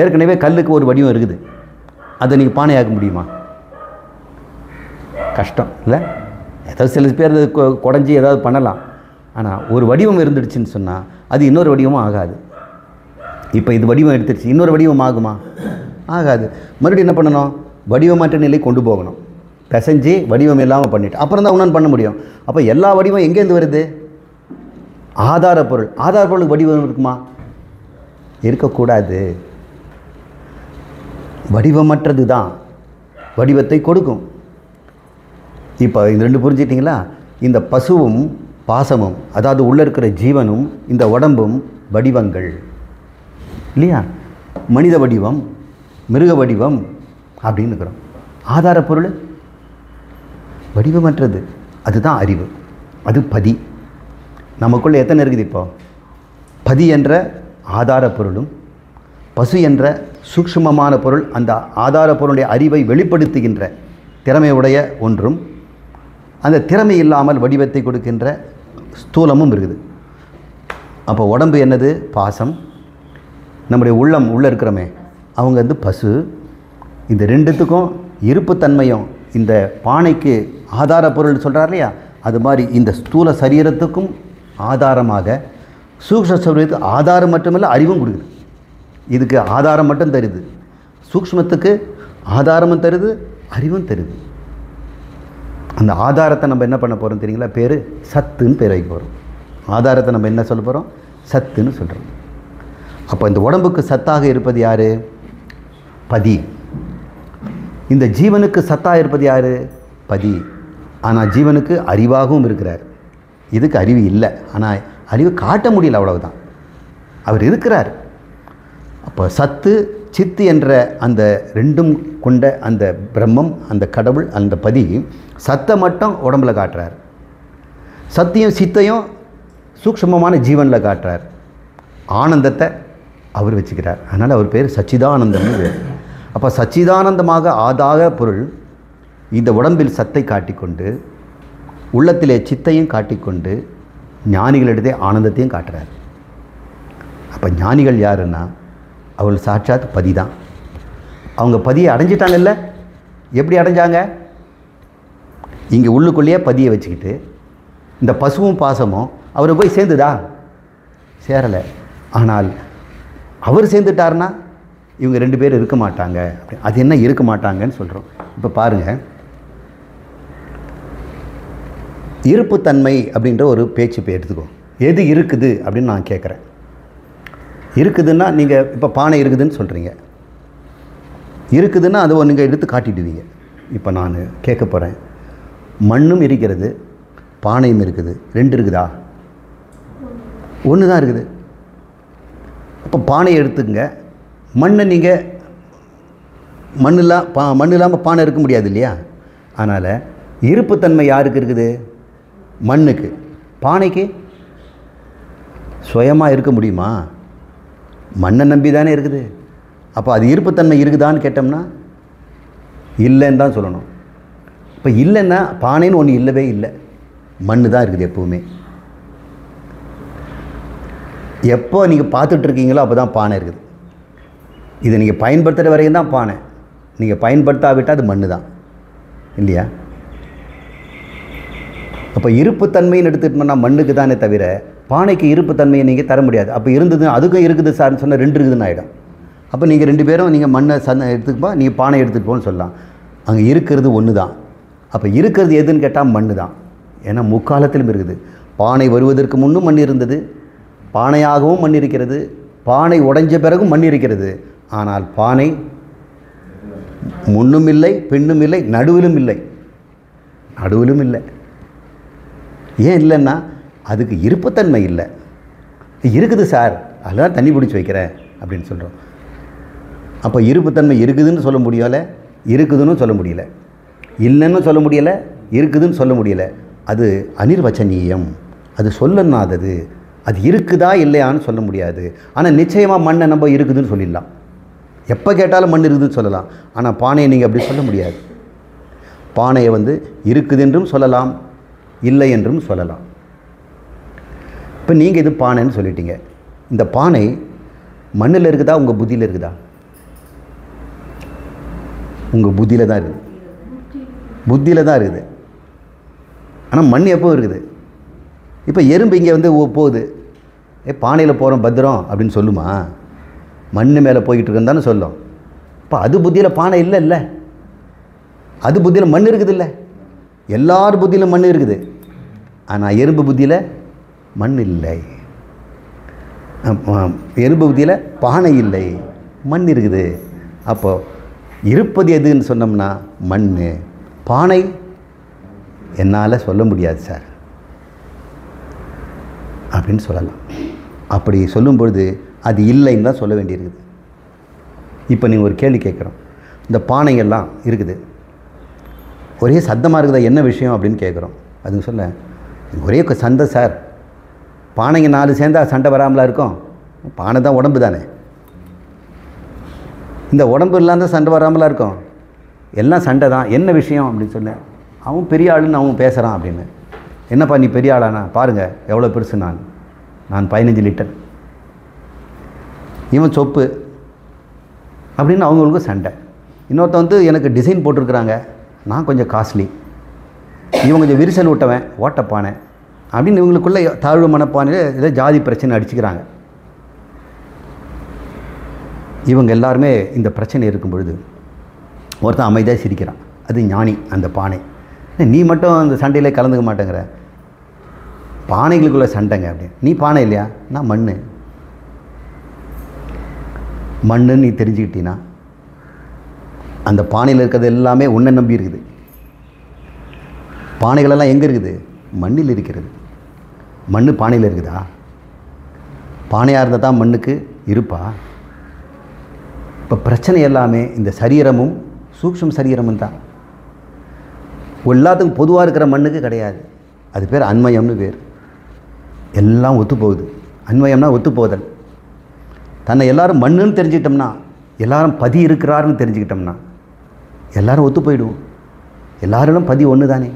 ஏற்கனவே கல்லுக்கு ஒரு வடிவம் இருக்குது, அதை நீங்கள் பானையாக்க முடியுமா? கஷ்டம் இல்லை? ஏதாவது சில பேர் குடஞ்சி ஏதாவது பண்ணலாம். ஆனால் ஒரு வடிவம் இருந்துடுச்சுன்னு சொன்னால் அது இன்னொரு வடிவமும் ஆகாது. இப்போ இது வடிவம் எடுத்துடுச்சு, இன்னொரு வடிவம் ஆகுமா? ஆகாது. மறுபடியும் என்ன பண்ணணும்? வடிவமற்ற நிலை கொண்டு போகணும். பிசைஞ்சு வடிவம் இல்லாமல் பண்ணிவிட்டு அப்புறம் தான் இன்னொன்று பண்ண முடியும். அப்போ எல்லா வடிவம் எங்கேருந்து வருது? ஆதார பொருள். ஆதார பொருளுக்கு வடிவம் இருக்குமா? இருக்கக்கூடாது. வடிவமற்றது தான் வடிவத்தை கொடுக்கும். இப்போ இந்த 2 புரிஞ்சிட்டிங்களா? இந்த பசுவும் பாசமும், அதாவது உள்ளே இருக்கிற ஜீவனும் இந்த உடம்பும் வடிவங்கள் இல்லையா? மனித வடிவம், மிருக வடிவம் அப்படின்னு இருக்கிறோம். ஆதார பொருள் வடிவமற்றது, அதுதான் அறிவு, அது பதி. நமக்குள்ளே எத்தனை இருக்குது இப்போ? பதி என்ற ஆதார பொருளும் பசு என்ற சூக்ஷ்மமான பொருள், அந்த ஆதார பொருளுடைய அறிவை வெளிப்படுத்துகின்ற திறமையுடைய ஒன்றும், அந்த திறமை இல்லாமல் வடிவத்தை கொடுக்கின்ற ஸ்தூலமும் இருக்குது. அப்போ உடம்பு என்னது? பாசம். நம்முடைய உள்ளம் உள்ளே இருக்கிறோமே அவங்க வந்து பசு. இந்த ரெண்டுத்துக்கும் இருப்புத்தன்மையும் இந்த பானைக்கு ஆதார பொருள் சொல்கிறார் இல்லையா, அது மாதிரி இந்த ஸ்தூல சரீரத்துக்கும் ஆதாரமாக சூக்ஷ்ம சரீரத்துக்கு ஆதாரம் மட்டுமில்லை அறிவும் கொடுக்குது. இதுக்கு ஆதாரம் மட்டும் தருது, சூக்ஷ்மத்துக்கு ஆதாரமும் தருது, அறிவும் தருது. அந்த ஆதாரத்தை நம்ம என்ன பண்ண போகிறோம் தெரியுங்களா? பேர் சத்துன்னு பேர் வைக்க போகிறோம். ஆதாரத்தை நம்ம என்ன சொல்ல போகிறோம்? சத்துன்னு சொல்கிறோம். அப்போ இந்த உடம்புக்கு சத்தாக இருப்பது யார்? பதி. இந்த ஜீவனுக்கு சத்தாக இருப்பது யார்? பதி. ஆனால் ஜீவனுக்கு அறிவாகவும் இருக்கிறார். இதுக்கு அறிவு இல்லை, ஆனால் அறிவு காட்ட முடியல, அவ்வளவுதான். அவர் இருக்கிறார். அப்போ சத்து சித்து என்ற அந்த ரெண்டும் கொண்ட அந்த பிரம்மம், அந்த கடவுள், அந்த பதி சத்தை மட்டும் உடம்புல காட்டுறார். சத்தியம் சித்தையும் சூக்ஷ்மமான ஜீவனில் காட்டுறார். ஆனந்தத்தை அவர் வச்சுக்கிறார். அதனால் அவர் பேர் சச்சிதானந்தம்னு பேர். அப்போ சச்சிதானந்தமாக ஆதார பொருள் இந்த உடம்பில் சத்தை காட்டிக்கொண்டு உள்ளத்திலே சித்தையும் காட்டிக்கொண்டு ஞானிகளிடத்தே ஆனந்தத்தையும் காட்டுறார். அப்போ ஞானிகள் யாருன்னா அவள் சாட்சாத் பதி தான். அவங்க பதியை அடைஞ்சிட்டாங்கல்ல. எப்படி அடைஞ்சாங்க? இங்கே உள்ளுக்குள்ளேயே பதியை வச்சுக்கிட்டு இந்த பசுவும் பாசமும் அவரை போய் சேர்ந்துதா? சேரலை. ஆனால் அவர் சேர்ந்துட்டார்னா இவங்க ரெண்டு பேரும் இருக்க மாட்டாங்க. அது என்ன இருக்க மாட்டாங்கன்னு சொல்கிறோம். இப்போ பாருங்கள், இருப்புத்தன்மை அப்படின்ற ஒரு பேச்சு இப்போ எடுத்துக்கோ. எது இருக்குது அப்படின்னு நான் கேட்குறேன். இருக்குதுன்னா நீங்கள் இப்போ பானை இருக்குதுன்னு சொல்கிறீங்க. இருக்குதுன்னா அதை நீங்கள் எடுத்து காட்டிடுவீங்க. இப்போ நான் கேட்க போகிறேன், மண்ணும் இருக்கிறது பானையும் இருக்குது, ரெண்டு இருக்குதா? ஒன்று தான் இருக்குது. அப்போ பானையை எடுத்துங்க, மண்ணை நீங்கள் மண் இல்லாமல் பானை இருக்க முடியாது இல்லையா? அதனால் இருப்புத்தன்மை யாருக்கு இருக்குது? மண்ணுக்கு. பானைக்கு சுயமாக இருக்க முடியுமா? மண்ணை நம்பி தானே இருக்குது. அப்போ அது இருப்புத்தன்மை இருக்குதான்னு கேட்டோம்னா இல்லைன்னு தான் சொல்லணும். இப்போ இல்லைன்னா பானைன்னு ஒன்று இல்லவே இல்லை, மண் தான் இருக்குது எப்போவுமே. எப்போ நீங்கள் பார்த்துட்ருக்கீங்களோ அப்போ தான் பானை இருக்குது. இதை நீங்கள் பயன்படுத்துகிற வரைக்கும் தான் பானை. நீங்கள் பயன்படுத்தாவிட்டால் அது மண் தான் இல்லையா? அப்போ இருப்புத்தன்மைன்னு எடுத்துகிட்டோம்னா மண்ணுக்கு தானே தவிர பானைக்கு இருப்புத்தன்மையை நீங்கள் தர முடியாது. அப்போ இருந்தது அதுக்கும் இருக்குது சார்னு சொன்னால் ரெண்டு இருக்குதுன்னு ஆகிடும். அப்போ நீங்கள் ரெண்டு பேரும் நீங்கள் மண்ணை எடுத்துக்கப்போ நீங்கள் பானை எடுத்துகிட்டு போன்னு சொல்லலாம். அங்கே இருக்கிறது ஒன்று தான். அப்போ இருக்கிறது எதுன்னு கேட்டால் மண் தான். ஏன்னா முக்காலத்திலும் இருக்குது. பானை வருவதற்கு முன்னும் மண் இருந்தது, பானையாகவும் மண் இருக்கிறது, பானை உடைஞ்ச பிறகும் மண் இருக்கிறது. ஆனால் பானை முன்னும் இல்லை, பின்னும் இல்லை, நடுவிலும் இல்லை. நடுவிலும் இல்லை. ஏன் இல்லைன்னா அதுக்கு இருப்புத்தன்மை இல்லை. இருக்குது சார், அதெல்லாம் தண்ணி பிடிச்சி வைக்கிறேன் அப்படின்னு சொல்கிறோம். அப்போ இருப்புத்தன்மை இருக்குதுன்னு சொல்ல முடியலை, இருக்குதுன்னு சொல்ல முடியல, இல்லைன்னு சொல்ல முடியலை, இருக்குதுன்னு சொல்ல முடியலை. அது அனிர்வச்சனீயம், அது சொல்லனாதது. அது இருக்குதா இல்லையான்னு சொல்ல முடியாது. ஆனால் நிச்சயமாக மண்ணை நம்ம இருக்குதுன்னு சொல்லிடலாம். எப்போ கேட்டாலும் மண் இருக்குதுன்னு சொல்லலாம். ஆனால் பானையை நீங்கள் அப்படி சொல்ல முடியாது. பானையை இருக்குது என்றும் சொல்லலாம், இல்லை என்றும் சொல்லலாம். இப்போ நீங்கள் இது பானைன்னு சொல்லிட்டீங்க. இந்த பானை மண்ணில் இருக்குதா உங்கள் புத்தியில் இருக்குதா? உங்கள் புத்தியில் தான் இருக்குது. புத்தியில் தான் இருக்குது. ஆனால் மண் எப்போ இருக்குது? இப்போ எறும்பு இங்கே போகுது, பானையில் போகிறோம் பத்திரம் அப்படின்னு சொல்லுமா? மண் மேலே போய்கிட்டு இருக்குன்னு தானே சொல்லும். இப்போ அது புத்தியில் பானை இல்லை இல்லை, அது புத்தியில் மண் இருக்குது இல்லை. எல்லார் புத்தியிலும் மண் இருக்குது. ஆனால் எறும்பு புத்தியில் மண் இல்லை. எறும்பு புத்தியில் பானை இல்லை, மண் இருக்குது. அப்போது இருப்பது எதுன்னு சொன்னோம்னா மண். பானை என்னால் சொல்ல முடியாது சார் அப்படின்னு சொல்லலாம். அப்படி சொல்லும் பொழுது அது இல்லைன்னு தான் சொல்ல வேண்டியிருக்குது. இப்போ நீங்கள் ஒரு கேள்வி கேட்குறோம், இந்த பானைகள்லாம் இருக்குது, ஒரே சத்தமாக இருக்குதா, என்ன விஷயம் அப்படின்னு கேட்குறோம். அதுங்க சொல்ல, ஒரே சண்டை சார், பானைங்க 4 சேர்ந்தால் சண்டை வராமலா இருக்கும், பானை தான் உடம்பு தானே, இந்த உடம்பு இல்லாத சண்டை வராமலா இருக்கும், எல்லாம் சண்டை தான், என்ன விஷயம் அப்படின்னு சொன்னேன். அவன் பெரிய ஆளுன்னு அவன் பேசுகிறான் அப்படின்னு. என்னப்பா நீ பெரிய ஆளானா, பாருங்கள் எவ்வளோ பெருசு, நான் 15 லிட்டர், இவன் சொப்பு அப்படின்னு அவங்களுக்கும் சண்டை. இன்னொருத்த வந்து எனக்கு டிசைன் போட்டிருக்கிறாங்க, நான் கொஞ்சம் காஸ்ட்லி, இவன் கொஞ்சம் விரிசல் விட்டவன் ஓட்டப்பானை அப்படின்னு இவங்களுக்குள்ள தாழ்வு மனப்பானையில் ஏதோ ஜாதி பிரச்சனை அடிச்சுக்கிறாங்க. இவங்க எல்லாருமே இந்த பிரச்சனை இருக்கும் பொழுது ஒருத்தன் அமைதியாக சிரிக்கிறான், அது ஞானி. அந்த பானை, நீ மட்டும் அந்த சண்டையிலே கலந்துக்க மாட்டேங்கிற, பானைகளுக்குள்ள சண்டைங்க அப்படின்னு. நீ பானை இல்லையா, நான் மண்ணுன்னு நீ தெரிஞ்சுக்கிட்டீன்னா அந்த பானையில் இருக்கிறது எல்லாமே உன்னை நம்பி இருக்குது. பானைகளெல்லாம் எங்கே இருக்குது, மண்ணில் இருக்கிறது. மண் பானையில் இருக்குதா? பானையாக இருந்தால் தான் மண்ணுக்கு இருப்பா? இப்போ பிரச்சனை எல்லாமே இந்த சரீரமும் சூக்ஷ்ம சரீரமும் தான். எல்லாத்துக்கும் பொதுவாக இருக்கிற மண்ணுக்கு கிடையாது. அது பேர் அன்மயம்னு பேர். எல்லாம் ஒத்து போகுது. அன்மயம்னா ஒத்து போதல். தன்னை எல்லாரும் மண்ணுன்னு தெரிஞ்சுக்கிட்டோம்னா, எல்லாரும் பதி இருக்கிறாருன்னு தெரிஞ்சுக்கிட்டோம்னா எல்லாரும் ஒத்து போயிடுவோம். எல்லாரும் பதி ஒன்று தானே.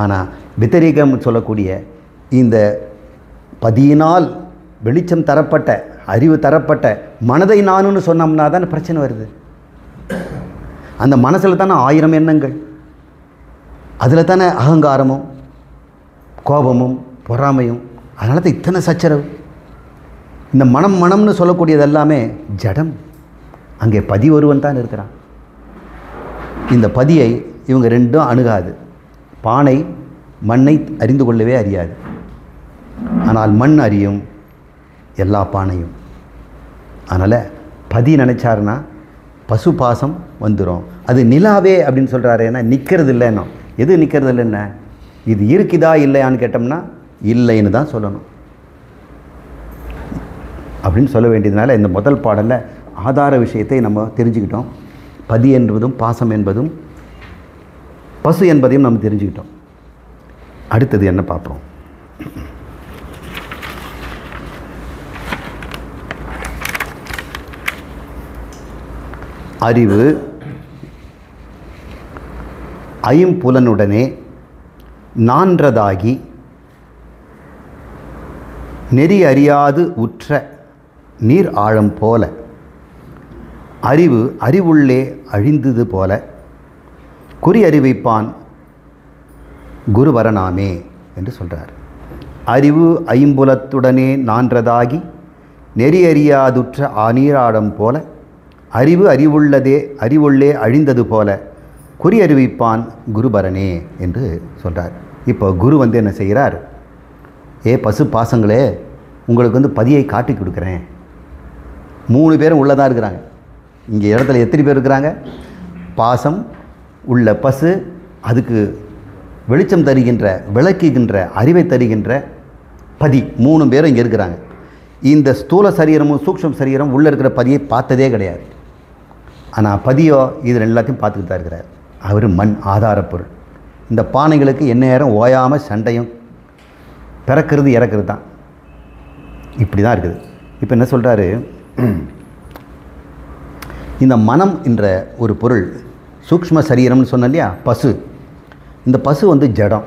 ஆனால் வித்தரீகம் சொல்லக்கூடிய இந்த பதியினால் வெளிச்சம் தரப்பட்ட, அறிவு தரப்பட்ட மனதை நானுன்னு சொன்னோம்னா தான் பிரச்சனை வருது. அந்த மனசில் தானே 1000 எண்ணங்கள், அதில் தானே அகங்காரமும் கோபமும் பொறாமையும். அதனால தான் இத்தனை சச்சரவு. இந்த மனம்னு சொல்லக்கூடியது எல்லாமே ஜடம். அங்கே பதி ஒருவன் தான் இருக்கிறான். இந்த பதியை இவங்க ரெண்டும் அணுகாது. பானை மண்ணை அறிந்து கொள்ளவே அறியாது, ஆனால் மண் அறியும் எல்லா பானையும். அதனால் பதி நினச்சாருன்னா பசு பாசம் வந்துடும். அது நிலாவே அப்படின்னு சொல்கிறாரு. ஏன்னா நிற்கிறது இல்லைன்னா, எது நிற்கிறது இல்லைன்னா, இது இருக்குதா இல்லையான்னு கேட்டோம்னா இல்லைன்னு தான் சொல்லணும் அப்படின்னு சொல்ல வேண்டியதுனால இந்த முதல் பாடலில் ஆதார விஷயத்தை நம்ம தெரிஞ்சுக்கிட்டோம். பதி என்பதும் பாசம் என்பதும் பசு என்பதையும் நம்ம தெரிஞ்சுக்கிட்டோம். அடுத்தது என்ன பார்ப்போம்? அறிவு ஐம்புலனுடனே நான்றதாகி நெறி அறியாது உற்ற நீர் ஆழம் போல, அறிவு அறிவுள்ளே அழிந்தது போல, குறி அறிவிப்பான் குருவரனாமே என்று சொல்கிறார். அறிவு ஐம்புலத்துடனே நான்றதாகி நெறி அறியாதுற்ற நீராடம் போல, அறிவு அறிவுள்ளே அழிந்தது போல, குறி அறிவிப்பான் குருபரனே என்று சொல்கிறார். இப்போ குரு வந்து என்ன செய்கிறார்? ஏ பசு பாசங்களே, உங்களுக்கு வந்து பதியை காட்டி கொடுக்குறேன். 3 பேரும் உள்ளதாக இருக்கிறாங்க. இங்கே இடத்துல எத்தனை பேர் இருக்கிறாங்க? பாசம் உள்ள பசு, அதுக்கு வெளிச்சம் தருகின்ற, விளக்குகின்ற, அறிவை தருகின்ற பதி, 3 பேரும் இங்கே இருக்கிறாங்க. இந்த ஸ்தூல சரீரமும் சூக்ஷ்ம சரீரம் உள்ளே இருக்கிற பதியை பார்த்ததே கிடையாது. ஆனால் பதியோ இது எல்லாத்தையும் பார்த்துக்கிட்டு தான் இருக்கிறார். அவர் மண் ஆதாரப்பொருள். இந்த பானைகளுக்கு எந்நேரம் ஓயாமல் சண்டையும் பிறக்கிறது இறக்கிறது தான். இப்படி தான் இருக்குது. இப்போ என்ன சொல்கிறாரு? இந்த மனம் என்ற ஒரு பொருள் சூக்ஷ்ம சரீரம்னு சொன்ன இல்லையா, பசு. இந்த பசு வந்து ஜடம்.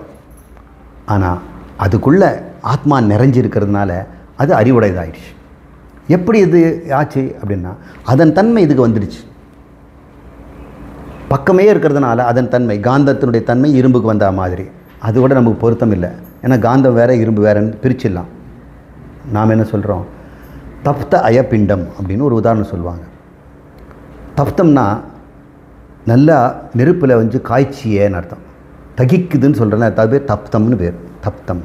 ஆனால் அதுக்குள்ளே ஆத்மா நிறைஞ்சிருக்கிறதுனால அது அறிவுடையதாயிடுச்சு. எப்படி இது ஆச்சு அப்படின்னா, அதன் தன்மை இதுக்கு வந்துடுச்சு. பக்கமே இருக்கிறதுனால அதன் தன்மை, காந்தத்தினுடைய தன்மை இரும்புக்கு வந்த மாதிரி. அது கூட நமக்கு பொருத்தம் இல்லை. ஏன்னா காந்தம் வேறு இரும்பு வேறுன்னு பிரிச்சிடலாம். நாம் என்ன சொல்கிறோம்? தப்த அயப்பிண்டம் அப்படின்னு ஒரு உதாரணம் சொல்லுவாங்க. தப்தம்னா நல்லா நெருப்பில் வந்து காய்ச்சியேன்னு அர்த்தம். தகிக்குதுன்னு சொல்கிறேன்னா அது பேர் தப்தம்னு பேர். தப்தம்.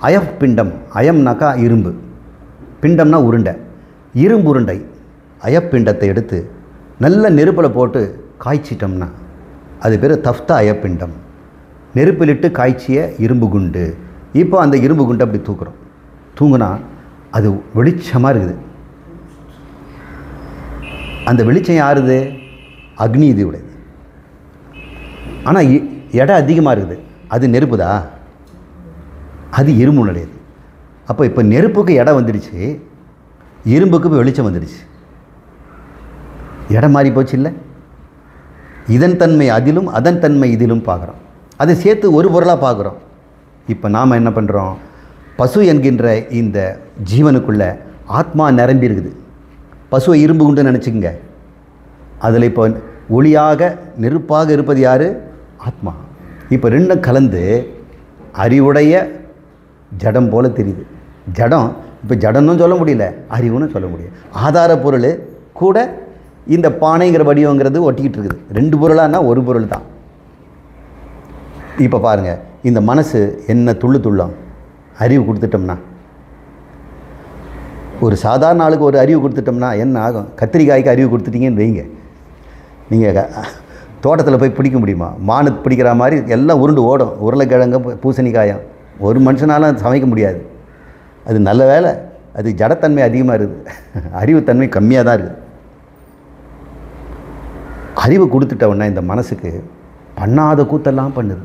அயப்பிண்டம், அயம்னாக்கா இரும்பு, பிண்டம்னா உருண்டை. இரும்பு உருண்டை அயப்பிண்டத்தை எடுத்து நல்ல நெருப்பில் போட்டு காய்ச்சிட்டோம்னா அது பேர் தப்த அயப்பிண்டம். நெருப்பிலிட்டு காய்ச்சிய இரும்பு குண்டு. இப்போ அந்த இரும்பு குண்டை அப்படி தூக்குறோம். தூங்குனா அது வெளிச்சமாக இருக்குது. அந்த வெளிச்சம் யாருது? அக்னி இது உடையது. ஆனால் எடை அதிகமாக இருக்குது. அது நெருப்புதா? அது இரும்புனுடையது. அப்போ இப்போ நெருப்புக்கு எடை வந்துடுச்சு, இரும்புக்கு வெளிச்சம் வந்துடுச்சு. எடை மாறி போச்சு இல்லை? இதன் தன்மை அதிலும் அதன் தன்மை இதிலும் பார்க்குறோம். அதை சேர்த்து ஒரு பொருளாக பார்க்குறோம். இப்போ நாம் என்ன பண்ணுறோம்? பசு என்கின்ற இந்த ஜீவனுக்குள்ளே ஆத்மா நிரம்பி இருக்குது. பசுவை இரும்பு கொண்டு நினச்சிக்கங்க. அதில் இப்போ ஒளியாக நெருப்பாக இருப்பது யார்? ஆத்மா. இப்போ ரெண்டும் கலந்து அறிவுடைய ஜடம் போல தெரியுது. ஜடம் இப்போ ஜடம்னு சொல்ல முடியல, அறிவுன்னு சொல்ல முடியும். ஆதார பொருள் கூட இந்த பானைங்கிற வடிவங்கிறது ஒட்டிக்கிட்டு இருக்குது. ரெண்டு பொருளானா ஒரு பொருள் தான். இப்போ பாருங்கள், இந்த மனசு என்ன துள்ளும் அறிவு கொடுத்துட்டோம்னா, ஒரு சாதாரண ஆளுக்கு ஒரு அறிவு கொடுத்துட்டோம்னா என்ன ஆகும்? கத்திரிக்காய்க்கு அறிவு கொடுத்துட்டீங்கன்னு வைங்க, நீங்கள் தோட்டத்தில் போய் பிடிக்க முடியுமா? மானு பிடிக்கிற மாதிரி எல்லாம் உருண்டு ஓடும். உருளைக்கிழங்கு, பூசணிக்காயம் ஒரு மனுஷனாலும் சமைக்க முடியாது. அது நல்ல வேலை, அது ஜடத்தன்மை அதிகமாக இருக்குது, அறிவுத்தன்மை கம்மியாக தான் இருக்குது. அறிவு கொடுத்துட்டவுடனே இந்த மனசுக்கு பண்ணாத கூத்தெல்லாம் பண்ணுது,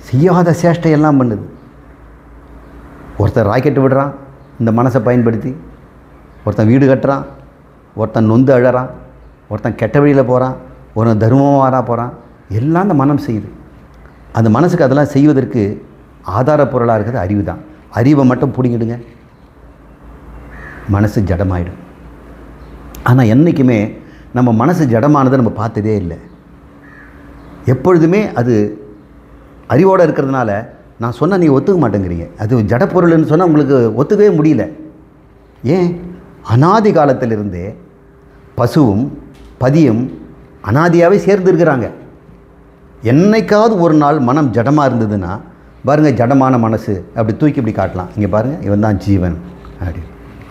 செய்யாத சேஷ்டையெல்லாம் பண்ணுது. ஒருத்தன் ராக்கெட்டு விடுறான் இந்த மனசை பயன்படுத்தி, ஒருத்தன் வீடு கட்டுறான், ஒருத்தன் நொந்து அழறான், ஒருத்தன் கெட்ட வழியில் போகிறான், ஒருத்தன் தர்மமாராக போகிறான். எல்லாம் அந்த மனம் செய்யுது. அந்த மனசுக்கு அதெல்லாம் செய்வதற்கு ஆதார பொருளாக இருக்கிறது அறிவு தான். அறிவை மட்டும் பிடிங்கிடுங்க, மனசு ஜடமாயிடும். ஆனால் என்றைக்குமே நம்ம மனசு ஜடமானதை நம்ம பார்த்ததே இல்லை. எப்பொழுதுமே அது அறிவோடு இருக்கிறதுனால நான் சொன்னால் நீங்கள் ஒத்துக்க மாட்டேங்கிறீங்க. அது ஜடப்பொருள்னு சொன்னால் உங்களுக்கு ஒத்துக்கவே முடியல. ஏன்? அனாதி காலத்திலிருந்தே பசுவும் பதியும் அனாதியாகவே சேர்ந்து இருக்கிறாங்க. என்னைக்காவது ஒரு நாள் மனம் ஜடமாக இருந்ததுன்னா பாருங்கள், ஜடமான மனசு அப்படி தூக்கி இப்படி காட்டலாம். இங்கே பாருங்கள், இவன் தான் ஜீவன்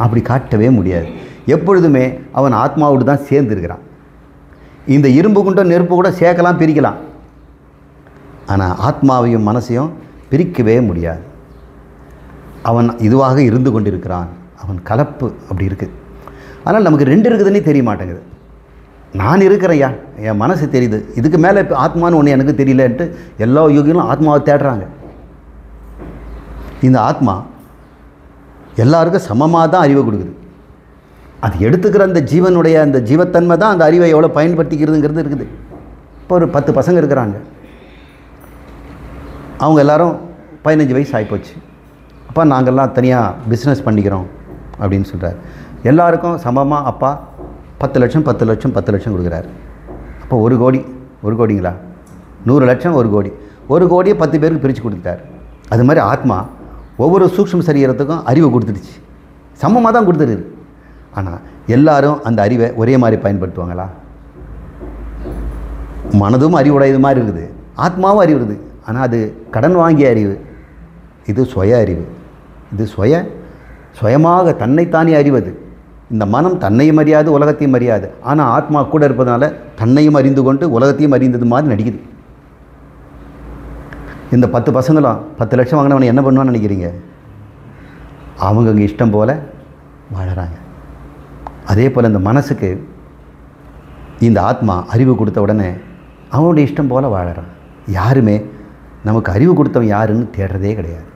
அப்படி காட்டவே முடியாது. எப்பொழுதுமே அவன் ஆத்மாவோடு தான் சேர்ந்துருக்கிறான். இந்த இரும்பு குண்ட நெருப்பு கூட சேர்க்கலாம், பிரிக்கலாம். ஆனால் ஆத்மாவையும் மனசையும் பிரிக்கவே முடியாது. அவன் இதுவாக இருந்து கொண்டிருக்கிறான். அவன் கலப்பு அப்படி இருக்குது. ஆனால் நமக்கு ரெண்டு இருக்குதுன்னே தெரிய மாட்டேங்குது. நான் இருக்கிறேன்யா, என் மனசு தெரியுது, இதுக்கு மேலே இப்போ ஆத்மான்னு ஒன்று எனக்கு தெரியலன்ட்டு எல்லா யோகிகளும் ஆத்மாவை தேடுறாங்க. இந்த ஆத்மா எல்லாருக்கும் சமமாக தான் அறிவை கொடுக்குது. அது எடுத்துக்கிற அந்த ஜீவனுடைய அந்த ஜீவத்தன்மை தான் அந்த அறிவை எவ்வளோ பயன்படுத்திக்கிறதுங்கிறது இருக்குது. இப்போ ஒரு 10 பசங்க இருக்கிறாங்க, அவங்க எல்லோரும் 15 வயசு ஆகிப்போச்சு. அப்போ நாங்கள்லாம் தனியாக பிஸ்னஸ் பண்ணிக்கிறோம் அப்படின்னு சொல்கிறார். எல்லாருக்கும் சமமாக அப்பா 10 லட்சம் 10 லட்சம் 10 லட்சம் கொடுக்குறாரு. அப்போ 1 கோடி, 1 கோடிங்களா, 100 லட்சம் 1 கோடி, 1 கோடியை 10 பேருக்கு பிரித்து கொடுத்துட்டார். அது மாதிரி ஆத்மா ஒவ்வொரு சூக்ஷ்ம சரீரத்துக்கும் அறிவை கொடுத்துடுச்சு, சமமாக தான் கொடுத்துருது. ஆனால் எல்லாரும் அந்த அறிவை ஒரே மாதிரி பயன்படுத்துவாங்களா? மனதும் அறிவுடையது மாதிரி இருக்குது, ஆத்மாவும் அறிவு இருக்குது. ஆனால் அது கடன் வாங்கிய அறிவு, இது சுய அறிவு. இது சுயமாக தன்னைத்தானே அறிவது. இந்த மனம் தன்னையும் அறியாது, உலகத்தையும் அறியாது. ஆனால் ஆத்மா கூட இருப்பதனால தன்னையும் அறிந்து கொண்டு உலகத்தையும் அறிந்தது மாதிரி நடிக்குது. இந்த 10 பசங்களும் 10 லட்சம் வாங்கினவனை என்ன பண்ணுவான்னு நினைக்கிறீங்க? அவங்க அங்கே இஷ்டம் போல் வாழறாங்க. அதே போல் இந்த மனசுக்கு இந்த ஆத்மா அறிவு கொடுத்த உடனே அவனுடைய இஷ்டம் போல் வாழறான். யாருமே நமக்கு அறிவு கொடுத்தவன் யாருன்னு தேடுறதே கிடையாது.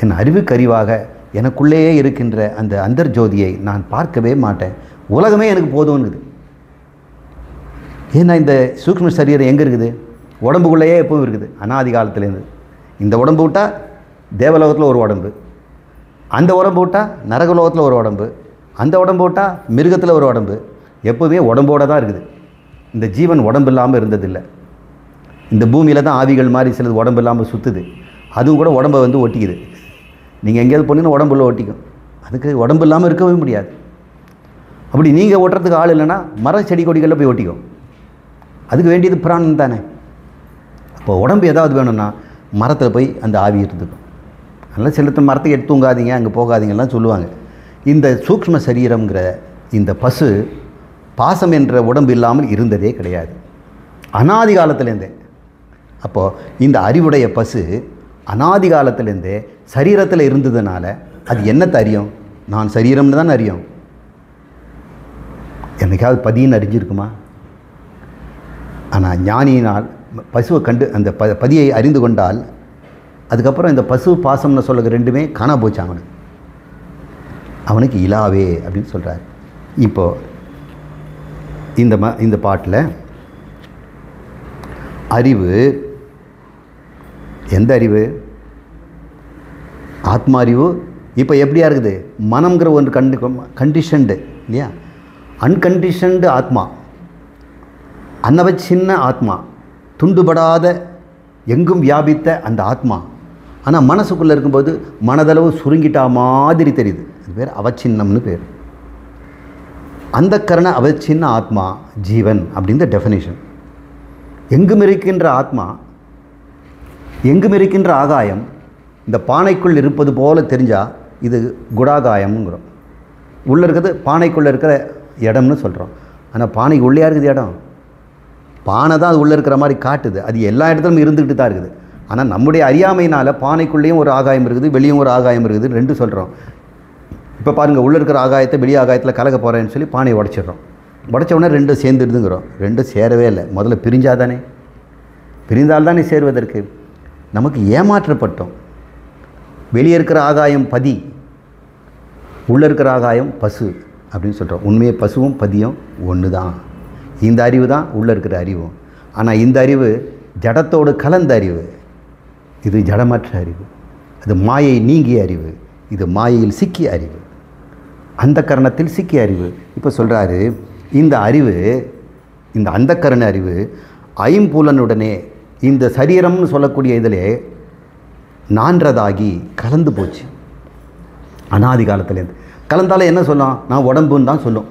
என் அறிவுக்கு அறிவாக எனக்குள்ளேயே இருக்கின்ற அந்த அந்தர்ஜோதியை நான் பார்க்கவே மாட்டேன், உலகமே எனக்கு போதும்னுக்குது. ஏன்னா இந்த சூக்ஷ்ம சரீரம் எங்கே இருக்குது? உடம்புக்குள்ளேயே எப்பவும் இருக்குது, அனாதி காலத்துலேருந்து. இந்த உடம்பு விட்டால் தேவலோகத்தில் ஒரு உடம்பு, அந்த உடம்பு விட்டால் நரகலோகத்தில் ஒரு உடம்பு, அந்த உடம்பு விட்டால் மிருகத்தில் ஒரு உடம்பு. எப்போவுமே உடம்போடு தான் இருக்குது. இந்த ஜீவன் உடம்பு இல்லாமல் இருந்ததில்லை. இந்த பூமியில் தான் ஆவிகள் மாதிரி சிலது உடம்பு இல்லாமல் சுற்றுது. அதுவும் கூட உடம்பை வந்து ஒட்டிக்குது. நீங்கள் எங்கேயாவது போனீங்கன்னா உடம்புள்ள ஒட்டிக்கும். அதுக்கு உடம்பு இல்லாமல் இருக்கவே முடியாது. அப்படி நீங்கள் ஒட்டுறதுக்கு ஆள் இல்லைன்னா மரம் செடி கொடிகளில் போய் ஒட்டிக்கும். அதுக்கு வேண்டியது பிராணம் தானே. அப்போ உடம்பு ஏதாவது வேணும்னா மரத்தில் போய் அந்த ஆவி இருந்துக்கும். அதனால் சிலத்து மரத்தை எடுத்து தூங்காதீங்க, அங்கே போகாதீங்கலாம் சொல்லுவாங்க. இந்த சூக்ஷ்ம சரீரங்கிற இந்த பசு பாசம் என்ற உடம்பு இல்லாமல் இருந்ததே கிடையாது, அனாதி காலத்திலேருந்தே. அப்போது இந்த அறிவுடைய பசு அனாதி காலத்திலேருந்தே சரீரத்தில் இருந்ததுனால அது என்னத்தை அறியும்? நான் சரீரம்னு தான் அறியும். என்னைக்காவது பதின்னு அறிஞ்சிருக்குமா? ஆனால் ஞானியினால் பசுவை கண்டு அந்த பதியை அறிந்து கொண்டால் அதுக்கப்புறம் இந்த பசு பாசம்னு சொல்லுற ரெண்டுமே காணா போச்சு அவனுக்கு இலாவே அப்படின்னு சொல்கிறார். இப்போது இந்த பாட்டில் அறிவு, எந்த அறிவு? ஆத்மா அறிவு. இப்போ எப்படியா இருக்குது? மனம்ங்கிற ஒன்று கண்டிஷன்டு இல்லையா? அன்கண்டிஷன்டு ஆத்மா, அன்னவச்சின்ன ஆத்மா, துண்டுபடாத எங்கும் வியாபித்த அந்த ஆத்மா. ஆனால் மனசுக்குள்ளே இருக்கும்போது மனதளவு சுருங்கிட்டா மாதிரி தெரியுது. அது பேர் அவச்சின்னம்னு பேர். அந்த கரண அவச்சின்ன ஆத்மா ஜீவன் அப்படின்ற டெஃபினேஷன். எங்கும் இருக்கின்ற ஆத்மா, எங்கும் இருக்கின்ற ஆகாயம் இந்த பானைக்குள் இருப்பது போல தெரிஞ்சால் இது குடாகாயம்ங்கிறோம். உள்ளே இருக்கிறது பானைக்குள்ளே இருக்கிற இடம்னு சொல்கிறோம். ஆனால் பானைக்கு உள்ளே இருக்குது இடம். பானை தான் அது உள்ளே இருக்கிற மாதிரி காட்டுது. அது எல்லா இடத்துலையும் இருந்துக்கிட்டு தான் இருக்குது. ஆனால் நம்முடைய அறியாமையினால் பானைக்குள்ளேயும் ஒரு ஆகாயம் இருக்குது, வெளியும் ஒரு ஆகாயம் இருக்குது, ரெண்டு சொல்கிறோம். இப்போ பாருங்கள், உள்ளே இருக்கிற ஆகாயத்தை வெளியே ஆகாயத்தில் கலக்க போகிறேன்னு சொல்லி பானையை உடச்சிடுறோம். உடச்ச உடனே ரெண்டும் சேர்ந்துடுதுங்கிறோம். ரெண்டும் சேரவே இல்லை. முதல்ல பிரிஞ்சாதானே, பிரிந்தால்தானே சேருவதற்கு. நமக்கு ஏமாற்றப்பட்டோம். வெளியே இருக்கிற ஆகாயம் பதி, உள்ளே இருக்கிற ஆகாயம் பசு அப்படின்னு சொல்கிறோம். உண்மையை பசுவும் பதியும் ஒன்று தான். இந்த அறிவு தான் உள்ளே இருக்கிற அறிவும். ஆனால் இந்த அறிவு ஜடத்தோடு கலந்த அறிவு. இது ஜடமற்ற அறிவு. அது மாயை நீங்கிய அறிவு. இது மாயையில் சிக்கிய அறிவு, அந்த கரணத்தில் சிக்கிய அறிவு. இப்போ சொல்கிறாரு, இந்த அறிவு, இந்த அந்த கரண அறிவு ஐம்புலனுடனே இந்த சரீரம்னு சொல்லக்கூடிய இதிலே நான்றதாகி கலந்து போச்சு. அனாதி காலத்துலேருந்து கலந்தாலே என்ன சொல்லும்? நான் உடம்புன்னு தான் சொல்லும்.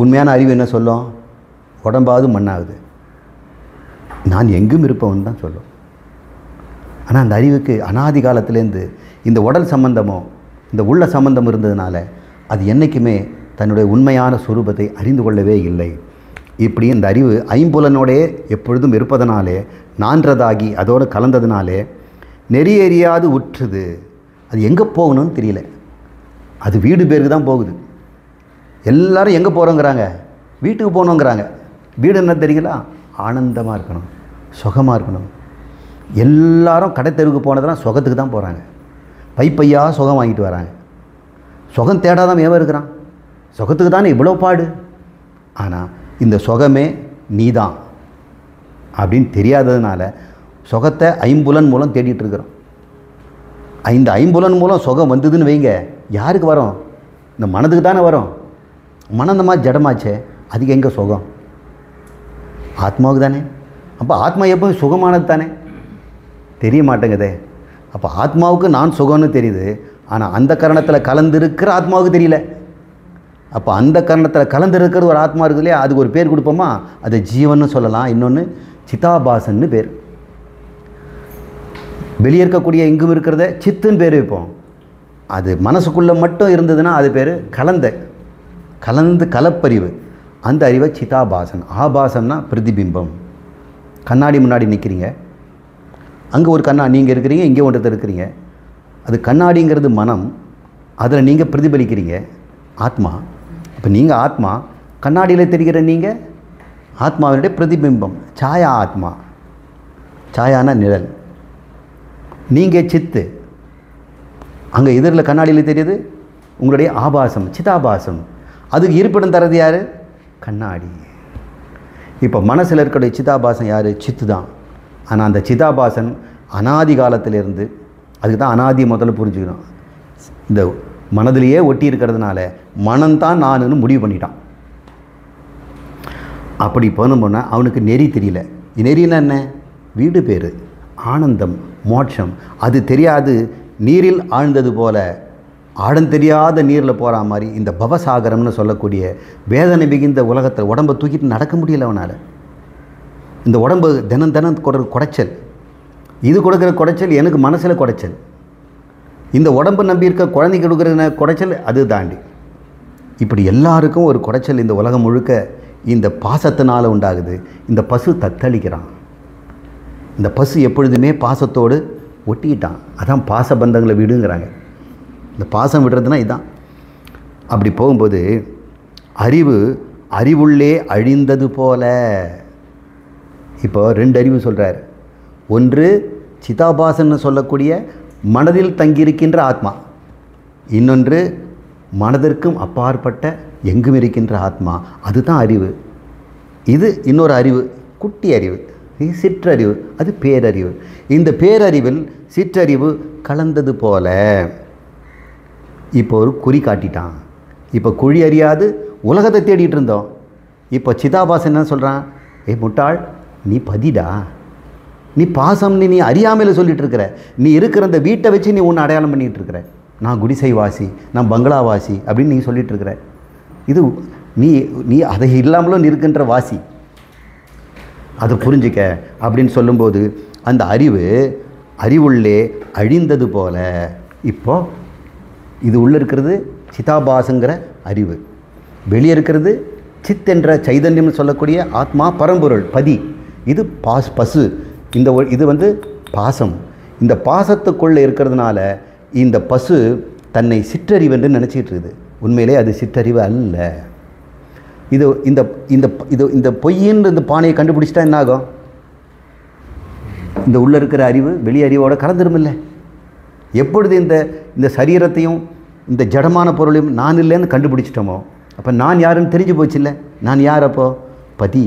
உண்மையான அறிவு என்ன சொல்லும்? உடம்பாவது மண்ணாகுது, நான் எங்கும் இருப்பவன் தான் சொல்லும். ஆனால் அந்த அறிவுக்கு அனாதி காலத்திலேருந்து இந்த உடல் சம்பந்தமோ இந்த உள்ள சம்பந்தம் இருந்ததுனால அது என்றைக்குமே தன்னுடைய உண்மையான சுரூபத்தை அறிந்து கொள்ளவே இல்லை. இப்படி இந்த அறிவு ஐம்புலனோடே எப்பொழுதும் இருப்பதனாலே, நான்றதாகி அதோடு கலந்ததுனாலே நெறியறியாது உற்றுது. அது எங்கே போகணும்னு தெரியல. அது வீடு பேருக்கு தான் போகுது. எல்லாரும் எங்கே போகிறோங்கிறாங்க? வீட்டுக்கு போகணுங்கிறாங்க. வீடு என்ன தெரியுங்களா? ஆனந்தமாக இருக்கணும், சுகமாக இருக்கணும். எல்லாரும் கடை தெருவுக்கு போனதெல்லாம் சுகத்துக்கு தான் போகிறாங்க. பைப்பையா சுகம் வாங்கிட்டு வராங்க. சுகம் தேடாதான் எவன் இருக்கிறான்? சுகத்துக்கு தானே இவ்வளோ பாடு. ஆனால் இந்த சுகமே நீதான் அப்படின்னு தெரியாததுனால சுகத்தை ஐம்புலன் மூலம் தேடிட்டு இருக்கிறோம். இந்த ஐம்புலன் மூலம் சுகம் வந்ததுன்னு வைங்க, யாருக்கு வரும்? இந்த மனதுக்கு தானே வரும். மனந்தமா ஜடமாச்சே, அதுக்கு எங்கே சுகம்? ஆத்மாவுக்கு தானே. அப்போ ஆத்மா எப்போ சுகமானது தானே, தெரிய மாட்டேங்குதே. அப்போ ஆத்மாவுக்கு நான் சுகம்னு தெரியுது, ஆனால் அந்த கரணத்தில் கலந்துருக்கிற ஆத்மாவுக்கு தெரியல. அப்போ அந்த கரணத்தில் கலந்துருக்கிறது ஒரு ஆத்மா இருக்குது இல்லையா, அதுக்கு ஒரு பேர் கொடுப்போமா? அது ஜீவன்னு சொல்லலாம். இன்னொன்று சிதாபாசன்னு பேர். வெளியே இருக்கக்கூடிய எங்கும் இருக்கிறத சித்துன்னு பேர் வைப்போம். அது மனசுக்குள்ளே மட்டும் இருந்ததுன்னா அது பேர் கலந்து கலப்பறிவு. அந்த அறிவை சிதாபாசன். ஆபாசம்னா பிரதிபிம்பம். கண்ணாடி முன்னாடி நிற்கிறீங்க, அங்கே ஒரு நீங்கள் இருக்கிறீங்க, இங்கே ஒருத்தர் இருக்கிறீங்க. அது கண்ணாடிங்கிறது மனம், அதில் நீங்கள் பிரதிபலிக்கிறீங்க, ஆத்மா. இப்போ நீங்கள் ஆத்மா, கண்ணாடியில் தெரிகிற நீங்கள் ஆத்மாவினுடைய பிரதிபிம்பம். சாயா ஆத்மா, சாயான நிழல். நீங்கள் சித்து, அங்கே எதிரில் கண்ணாடியில் தெரியுது உங்களுடைய ஆபாசம், சிதாபாசம். அதுக்கு இருப்பிடம் தரது யார்? கண்ணாடி. இப்போ மனசில் இருக்கக்கூடிய சிதாபாசம் யார்? சித்து தான். ஆனால் அந்த சிதாபாசன் அனாதி காலத்திலிருந்து, அதுக்கு தான் அனாதி முதல்ல புரிஞ்சுக்கணும். இந்த மனதிலேயே ஒட்டி இருக்கிறதுனால மனம்தான் நானுன்னு முடிவு பண்ணிட்டான். அப்படி போனோம்னா அவனுக்கு நெறி தெரியல. நெறினா என்ன? வீடு பேர், ஆனந்தம், மோட்சம். அது தெரியாது. நீரில் ஆழ்ந்தது போல ஆழம் தெரியாத நீரில் போகிற மாதிரி இந்த பவசாகரம்னு சொல்லக்கூடிய வேதனை மிகுந்த உலகத்தில் உடம்பை தூக்கிட்டு நடக்க முடியல அவனால். இந்த உடம்பு தினம் கொடுக்குற குடைச்சல், இது கொடுக்குற குடைச்சல் எனக்கு மனசில் குடைச்சல். இந்த உடம்பு நம்பி இருக்க குழந்தைக்கு கொடுக்குற குடைச்சல் அது தாண்டி இப்படி எல்லாருக்கும் ஒரு குடைச்சல் இந்த உலகம் முழுக்க இந்த பாசத்தினால் உண்டாகுது. இந்த பசு தத்தளிக்கிறான். இந்த பசு எப்பொழுதுமே பாசத்தோடு ஒட்டிக்கிட்டான். அதான் பாசபந்தங்களை விடுங்கிறாங்க. இந்த பாசம் விடுறதுனா இதுதான். அப்படி போகும்போது அறிவு அறிவுள்ளே அழிந்தது போல. இப்போ 2 அறிவு சொல்கிறார். ஒன்று சிதாபாசன்னு சொல்லக்கூடிய மனதில் தங்கியிருக்கின்ற ஆத்மா, இன்னொன்று மனதிற்கும் அப்பாற்பட்ட எங்கும் இருக்கின்ற ஆத்மா. அதுதான் அறிவு. இது இன்னொரு அறிவு, குட்டி அறிவு, இது சிற்றறிவு, அது பேரறிவு. இந்த பேரறிவில் சிற்றறிவு கலந்தது போல. இப்போ ஒரு குறி காட்டிட்டான். இப்போ குழி அறியாது உலகத்தை தேடிட்டு இருந்தோம். இப்போ சிதாபாசன் என்ன சொல்கிறான்? முட்டாள், நீ பதிடா, நீ பாசம்னு நீ அறியாமையில் சொல்லிட்டு இருக்கிற. நீ இருக்கிற அந்த வீட்டை வச்சு நீ ஒன்று அடையாளம் பண்ணிகிட்டு இருக்கிற. நான் குடிசைவாசி, நான் பங்களாவாசி அப்படின்னு நீ சொல்லிட்டு இருக்கிற. இது நீ நீ அதை இல்லாமலும் இருக்கின்ற வாசி, அதை புரிஞ்சிக்க அப்படின்னு சொல்லும்போது அந்த அறிவுள்ளே அழிந்தது போல. இப்போ இது உள்ளே இருக்கிறது சிதாபாசங்கிற அறிவு, வெளியே இருக்கிறது சித் என்ற சைதன்யம்னு சொல்லக்கூடிய ஆத்மா, பரம்பொருள், பதி. இது பசு. இது வந்து பாசம். இந்த பாசத்துக்குள்ளே இருக்கிறதுனால இந்த பசு தன்னை சிற்றறிவு என்று நினச்சிக்கிட்டு இருக்குது. உண்மையிலே அது சிற்றறிவு அல்ல. இது இந்த இந்த இது இந்த பொய்யின்னு இந்த பானையை கண்டுபிடிச்சிட்டா என்ன ஆகும்? இந்த உள்ளே இருக்கிற அறிவு வெளி அறிவோட கலந்துருமில்ல. எப்பொழுது இந்த சரீரத்தையும் இந்த ஜடமான பொருளையும் நான் இல்லைன்னு கண்டுபிடிச்சிட்டோமோ, அப்போ நான் யாருன்னு தெரிஞ்சு போச்சு இல்லை. நான் யார்? அப்போ பதி.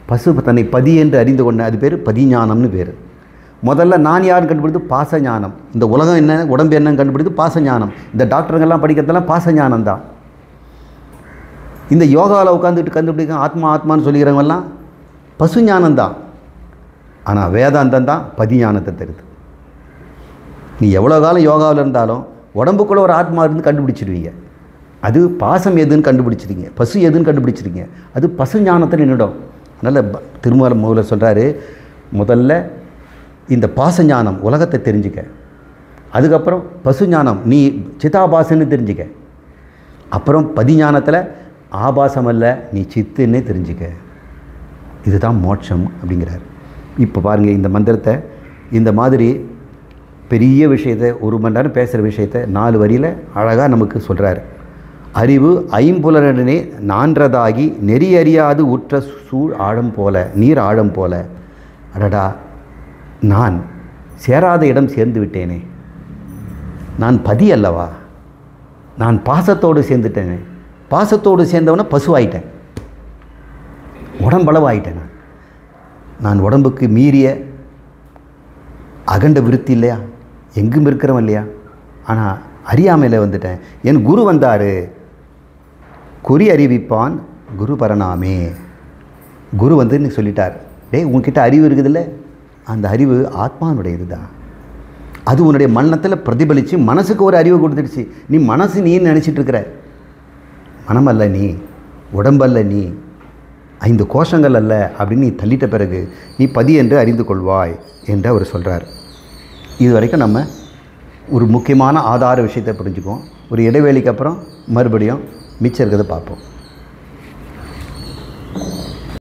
பசு தன்னை பதி என்று அறிந்து கொண்ட, அது பேர் பதிஞானம்னு பேர். முதல்ல நான் யாருன்னு கண்டுபிடித்து பாசஞானம். இந்த உலகம் என்ன, உடம்பு என்னன்னு கண்டுபிடித்து பாசஞானம். இந்த டாக்டருங்கெல்லாம் படிக்கிறதெல்லாம் பாசஞானம் தான். இந்த யோகாவில் உட்காந்துட்டு கண்டுபிடிக்க ஆத்மா ஆத்மான்னு சொல்லிக்கிறவங்கெல்லாம் பசு ஞானம்தான். ஆனால் வேதாந்தம் தான் பதிஞானத்தை தருது. நீ எவ்வளோ காலம் யோகாவில் இருந்தாலும் உடம்புக்குள்ளே ஒரு ஆத்மா இருந்து கண்டுபிடிச்சிடுவீங்க. அது பாசம் எதுன்னு கண்டுபிடிச்சிருங்க, பசு எதுன்னு கண்டுபிடிச்சிருங்க. அது பசு ஞானத்தை நின்றுடும். அதனால் திருமூல மூலர் சொல்கிறாரு, முதல்ல இந்த பாச ஞானம் உலகத்தை தெரிஞ்சுக்க, அதுக்கப்புறம் பசு ஞானம் நீ சிதாபாசன்னு தெரிஞ்சுக்க, அப்புறம் பதிஞானத்தில் ஆபாசம் அல்ல நீ சித்துன்னே தெரிஞ்சுக்க. இதுதான் மோட்சம் அப்படிங்கிறார். இப்போ பாருங்கள், இந்த மந்திரத்தை இந்த மாதிரி பெரிய விஷயத்தை 1 மணி நேரம் பேசுகிற விஷயத்தை 4 வரியில் அழகாக நமக்கு சொல்கிறார். அறிவு ஐம்புலனே நான்றதாகி நெறி அறியாது உற்ற சூழ் ஆழம் போல, நீர் ஆழம் போல. அடடா, நான் சேராத இடம் சேர்ந்து விட்டேனே. நான் பதி அல்லவா? நான் பாசத்தோடு சேர்ந்துட்டேனே. பாசத்தோடு சேர்ந்தவன பசுவாயிட்டேன், உடம்பளவாயிட்டேன். நான் உடம்புக்கு மீறிய அகண்ட விருத்தி இல்லையா, எங்கும் இருக்கிறவன் இல்லையா? ஆனால் அறியாமையில் வந்துட்டேன். என் குரு வந்தார், குறி அறிவிப்பான் குரு பரநாமே. குரு வந்து இன்னைக்கு சொல்லிட்டார், டேய் உன்கிட்ட அறிவு இருக்குதுல்ல, அந்த அறிவு ஆத்மானுடையது தான். அது உன்னுடைய மனத்தில் பிரதிபலித்து மனசுக்கு ஒரு அறிவு கொடுத்துடுச்சு. நீ மனசு நீ நினச்சிட்டு இருக்கிற, மனமல்ல நீ, உடம்பல்ல நீ, 5 கோஷங்கள் அல்ல அப்படின்னு நீ தள்ளிட்ட பிறகு நீ பதி என்று அறிந்து கொள்வாய் என்று அவர் சொல்கிறார். இது வரைக்கும் நம்ம ஒரு முக்கியமான ஆதார விஷயத்தை புரிஞ்சுக்குவோம். ஒரு இடைவேளைக்கு அப்புறம் மறுபடியும் மிச்சம் இருக்கிறத பார்ப்போம்.